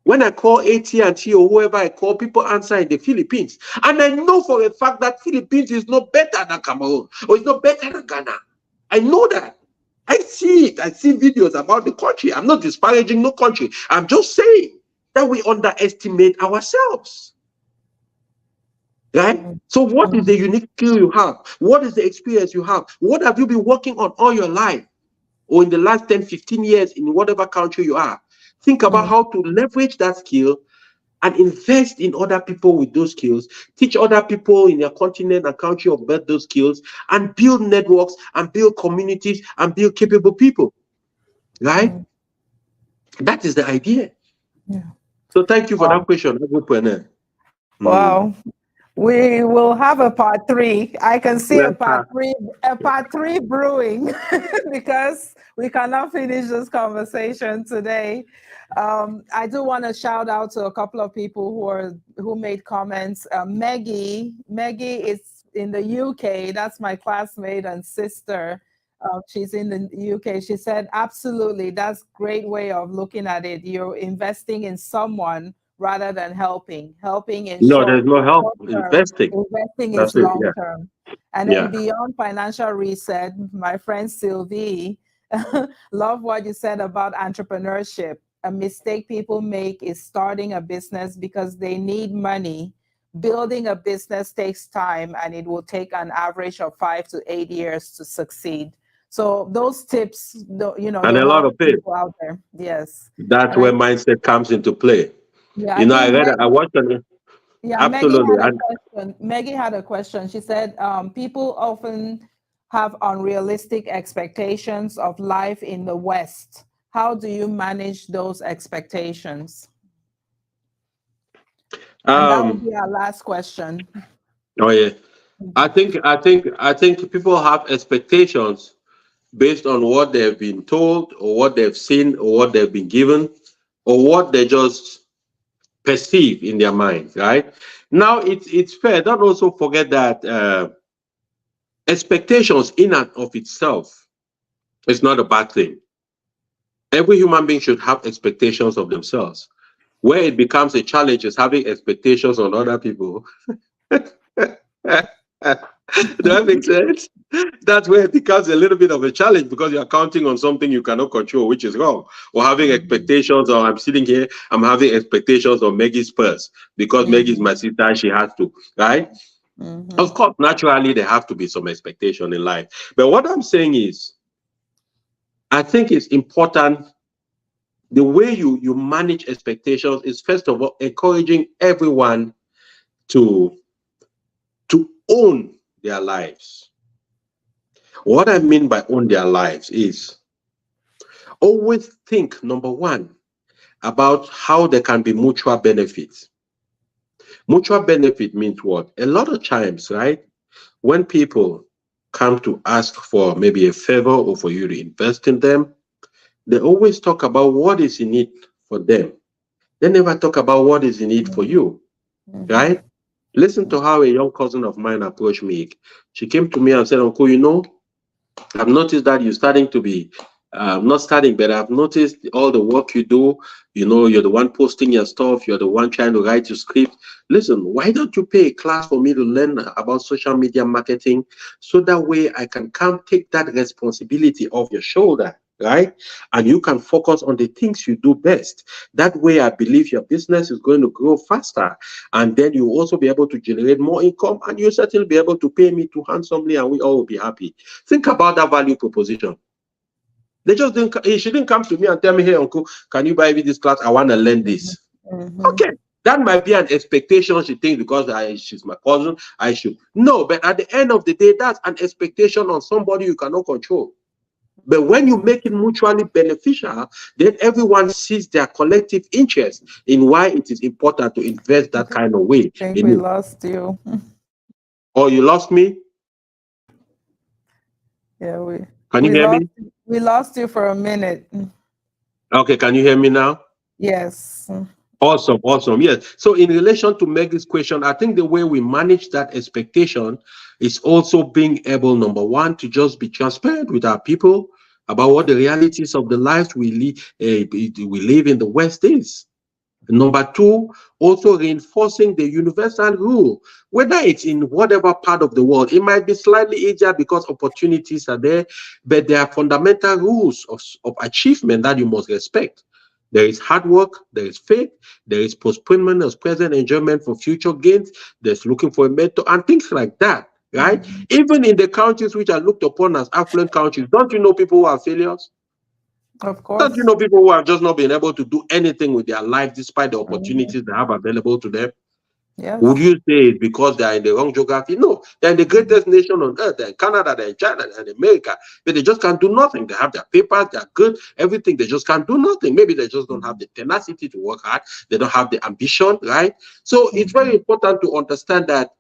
When I call AT&T or whoever I call, people answer in the Philippines. And I know for a fact that Philippines is no better than Cameroon or it's not better than Ghana. I know that. I see it. I see videos about the country. I'm not disparaging no country. I'm just saying that we underestimate ourselves. right? So what is the unique skill you have? What is the experience you have? What have you been working on all your life or in the last 10, 15 years in whatever country you are? Think about how to leverage that skill and invest in other people with those skills, teach other people in your continent and country about those skills, and build networks and build communities and build capable people, right? That is the idea. Yeah. So thank you for Wow. that question. Wow. We will have a part 3. I can see a part three brewing because we cannot finish this conversation today. I do want to shout out to a couple of people who made comments. Maggie is in the UK. That's my classmate and sister. She's in the UK. She said, absolutely, that's a great way of looking at it. You're investing in someone rather than helping. Helping in No, there's no help. term. Investing. Investing That's is it. long Yeah. term. And then Yeah. beyond financial reset, my friend Sylvie, love what you said about entrepreneurship. A mistake people make is starting a business because they need money. Building a business takes time, and it will take an average of 5 to 8 years to succeed. So those tips, you know, And there are a a lot lot of of it. people out there. Yes. That's And where mindset comes into play. yeah, You I know, I think read, I watched it. yeah, Maggie Absolutely. had a And question. Maggie had a question. She said, people often have unrealistic expectations of life in the West. How do you manage those expectations? And that will be our last question. oh yeah. I think people have expectations based on what they've been told or what they've seen or what they've been given or what they just perceive in their minds, right? Now it's fair. Don't also forget that expectations in and of itself is not a bad thing. Every human being should have expectations of themselves. Where it becomes a challenge is having expectations on other people. Does that make sense? That's where it becomes a little bit of a challenge because you're counting on something you cannot control, which is wrong. Or having expectations, or I'm sitting here, I'm having expectations on Maggie's purse because Maggie's my sister and she has to, right? Of course, naturally, there have to be some expectation in life. But what I'm saying is, I think it's important. The way you manage expectations is, first of all, encouraging everyone to own their lives. What I mean by own their lives is always think, number one, about how there can be mutual benefits. Mutual benefit means what? A lot of times, right, when people come to ask for maybe a favor or for you to invest in them, they always talk about what is in it for them. They never talk about what is in it for you, right? Listen to how a young cousin of mine approached me. She came to me and said, Uncle, you know, I've noticed that you're starting to be, not starting, but I've noticed all the work you do. You know, you're the one posting your stuff. You're the one trying to write your script. Listen, why don't you pay a class for me to learn about social media marketing so that way I can come take that responsibility off your shoulder, right? And you can focus on the things you do best. That way, I believe your business is going to grow faster. And then you'll also be able to generate more income and you'll certainly be able to pay me too handsomely and we all will be happy. Think about that value proposition. They just didn't. She didn't come to me and tell me, "Hey, uncle, can you buy me this class? I want to learn this." Okay, that might be an expectation. She thinks because she's my cousin, I should. No, but at the end of the day, that's an expectation on somebody you cannot control. But when you make it mutually beneficial, then everyone sees their collective interest in why it is important to invest that kind of way. I think we lost you. Oh, you lost me? Yeah, can you hear me? We lost you for a minute. Okay, can you hear me now? Yes. Awesome. Yes. So in relation to make this question, I think the way we manage that expectation is also being able, number one, to just be transparent with our people about what the realities of the lives we live in the West is. Number two, also reinforcing the universal rule, whether it's in whatever part of the world. It might be slightly easier because opportunities are there, but there are fundamental rules of achievement that you must respect. There is hard work, there is faith, there is postponement of present enjoyment for future gains, there's looking for a mentor, and things like that, right? Even in the countries which are looked upon as affluent countries, don't you know people who are failures? Of Don't you course. know people who have just not been able to do anything with their life despite the opportunities they have available to them? Would Yes. you say it's because they are in the wrong geography? No, they're in the greatest nation on earth. They're in Canada, they're in China, they're in America, but they just can't do nothing. They have their papers, they're good, everything. They just can't do nothing. Maybe they just don't have the tenacity to work hard. They don't have the ambition, right? So it's very important to understand that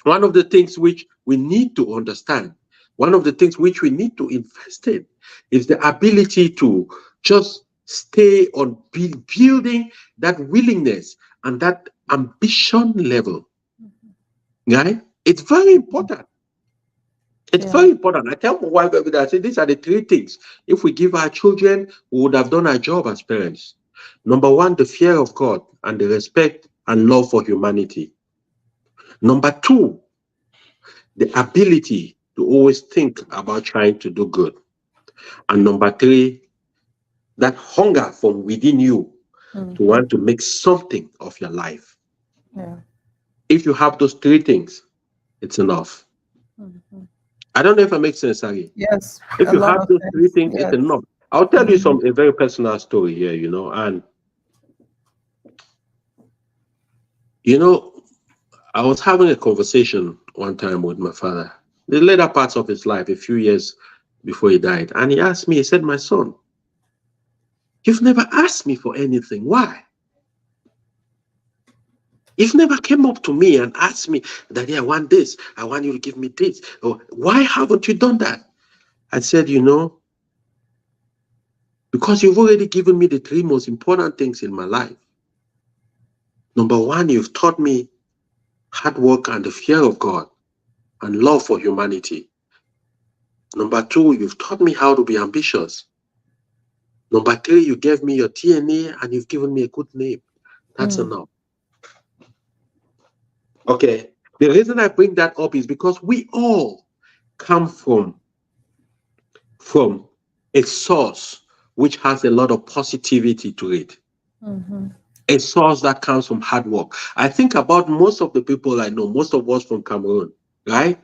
one of the things which we need to understand, one of the things which we need to invest in is the ability to just stay on building that willingness and that ambition level. Right? It's very important. It's very important. I tell my wife every day, I say, these are the three things. If we give our children, we would have done our job as parents. Number one, the fear of God and the respect and love for humanity. Number two, the ability to always think about trying to do good. And number three, that hunger from within you to want to make something of your life. Yeah. If you have those three things, it's enough. I don't know if it makes sense, Saaghe. Yes. If A you lot have of those three things. things, it's Yes. enough. I'll tell you a very personal story here, and I was having a conversation one time with my father, the later parts of his life, a few years before he died, and he asked me, he said, "My son, you've never asked me for anything. Why? You've never came up to me and asked me, Daddy, I want this. I want you to give me this. Or why haven't you done that?" I said, because you've already given me the three most important things in my life. Number one, you've taught me hard work and the fear of God and love for humanity. Number two, you've taught me how to be ambitious. Number three, you gave me your DNA and you've given me a good name. That's enough. Okay. The reason I bring that up is because we all come from a source which has a lot of positivity to it. A source that comes from hard work. I think about most of the people I know, most of us from Cameroon, right?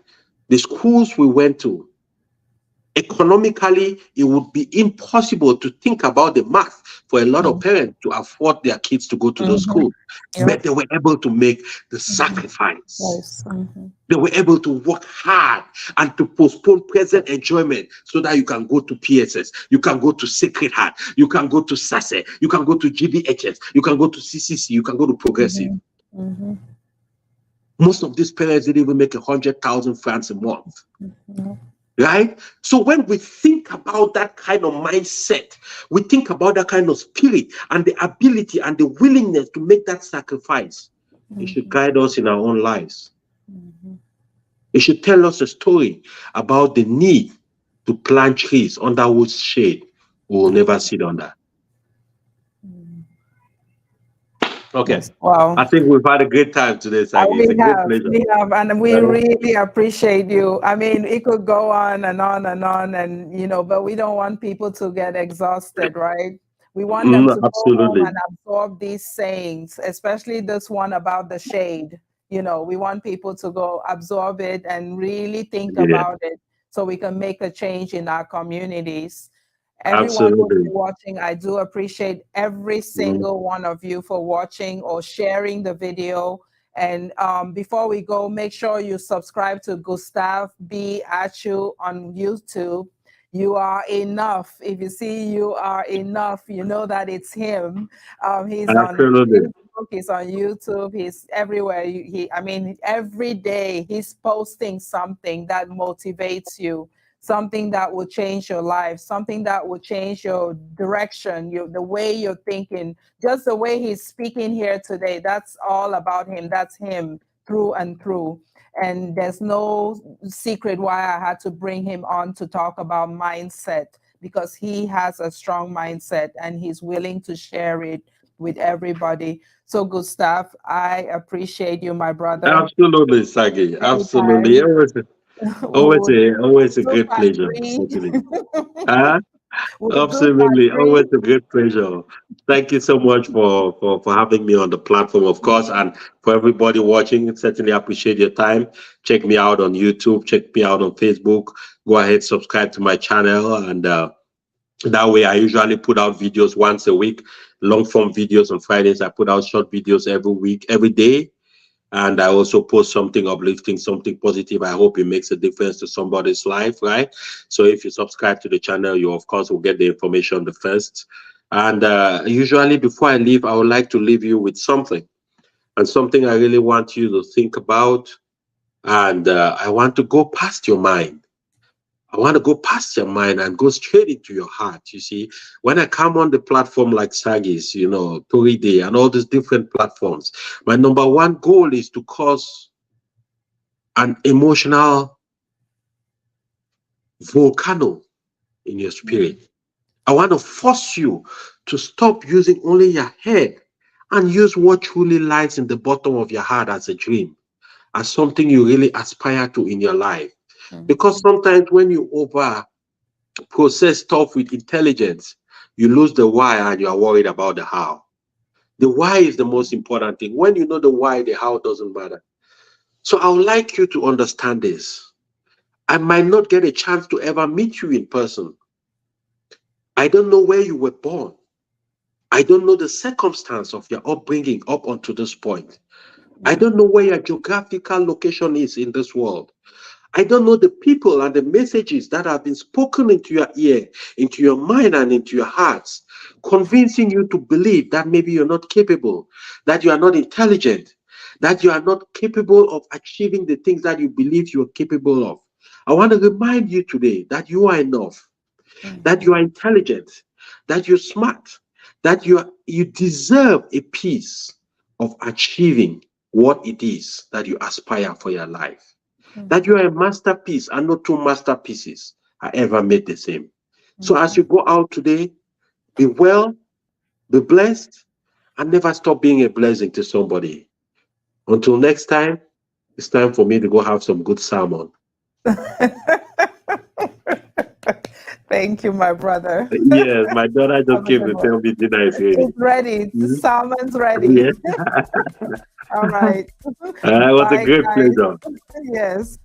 The schools we went to, economically, it would be impossible to think about the math for a lot of parents to afford their kids to go to those schools. But they were able to make the sacrifice. Yes. They were able to work hard and to postpone present enjoyment so that you can go to PSS, you can go to Sacred Heart, you can go to SASE, you can go to GBHS, you can go to CCC, you can go to Progressive. Most of these parents didn't even make 100,000 francs a month. Right? So when we think about that kind of mindset, we think about that kind of spirit and the ability and the willingness to make that sacrifice. It should guide us in our own lives. It should tell us a story about the need to plant trees under whose shade we will never sit under. Okay. Yes. Wow. I think we've had a great time today, Saaghe. It's a great pleasure. We have, and we really appreciate you. I mean, it could go on and on and on, and but we don't want people to get exhausted, right? We want them to go home and absorb these sayings, especially this one about the shade. We want people to go absorb it and really think about it so we can make a change in our communities. Everyone who's watching, I do appreciate every single one of you for watching or sharing the video. And before we go, make sure you subscribe to Gustav B Achu on YouTube. You are enough. If you see you are enough, you know that it's him. He's on Facebook, he's on YouTube, he's everywhere. Every day he's posting something that motivates you, something that will change your life, something that will change your direction, the way you're thinking, just the way he's speaking here today. That's all about him. That's him through and through. And there's no secret why I had to bring him on to talk about mindset, because he has a strong mindset and he's willing to share it with everybody. So Gustav, I appreciate you, my brother. Absolutely, Saaghe. Absolutely. Always a great pleasure. We'll do part Absolutely. three. Always a great pleasure. Thank you so much for having me on the platform, of course. And for everybody watching, certainly appreciate your time. Check me out on YouTube. Check me out on Facebook. Go ahead, subscribe to my channel. And that way, I usually put out videos once a week, long form videos on Fridays. I put out short videos every week, every day. And I also post something uplifting, something positive. I hope it makes a difference to somebody's life, right? So if you subscribe to the channel, you of course will get the information the first. And usually before I leave, I would like to leave you with something, and something I really want you to think about. And I want to go past your mind. I want to go past your mind and go straight into your heart. You see, when I come on the platform like Saaghe's, Tori Day and all these different platforms, my number one goal is to cause an emotional volcano in your spirit. I want to force you to stop using only your head and use what truly lies in the bottom of your heart as a dream, as something you really aspire to in your life. Because sometimes when you over process stuff with intelligence, you lose the why and you are worried about the how. The why is the most important thing. When you know the why, the how doesn't matter. So I would like you to understand this. I might not get a chance to ever meet you in person. I don't know where you were born. I don't know the circumstance of your upbringing up until this point. I don't know where your geographical location is in this world. I don't know the people and the messages that have been spoken into your ear, into your mind, and into your hearts, convincing you to believe that maybe you're not capable, that you are not intelligent, that you are not capable of achieving the things that you believe you are capable of. I want to remind you today that you are enough, that you are intelligent, that you're smart, that you deserve a piece of achieving what it is that you aspire for your life. That you are a masterpiece and no two masterpieces are ever made the same. So as you go out today, be well, be blessed, and never stop being a blessing to somebody. Until next time, it's time for me to go have some good salmon. Thank you, my brother. Yes, my daughter just Have a came good to one. tell me dinner is ready. It's ready. The salmon's ready. Yes. All right. It was a Bye, great guys. pleasure. Yes.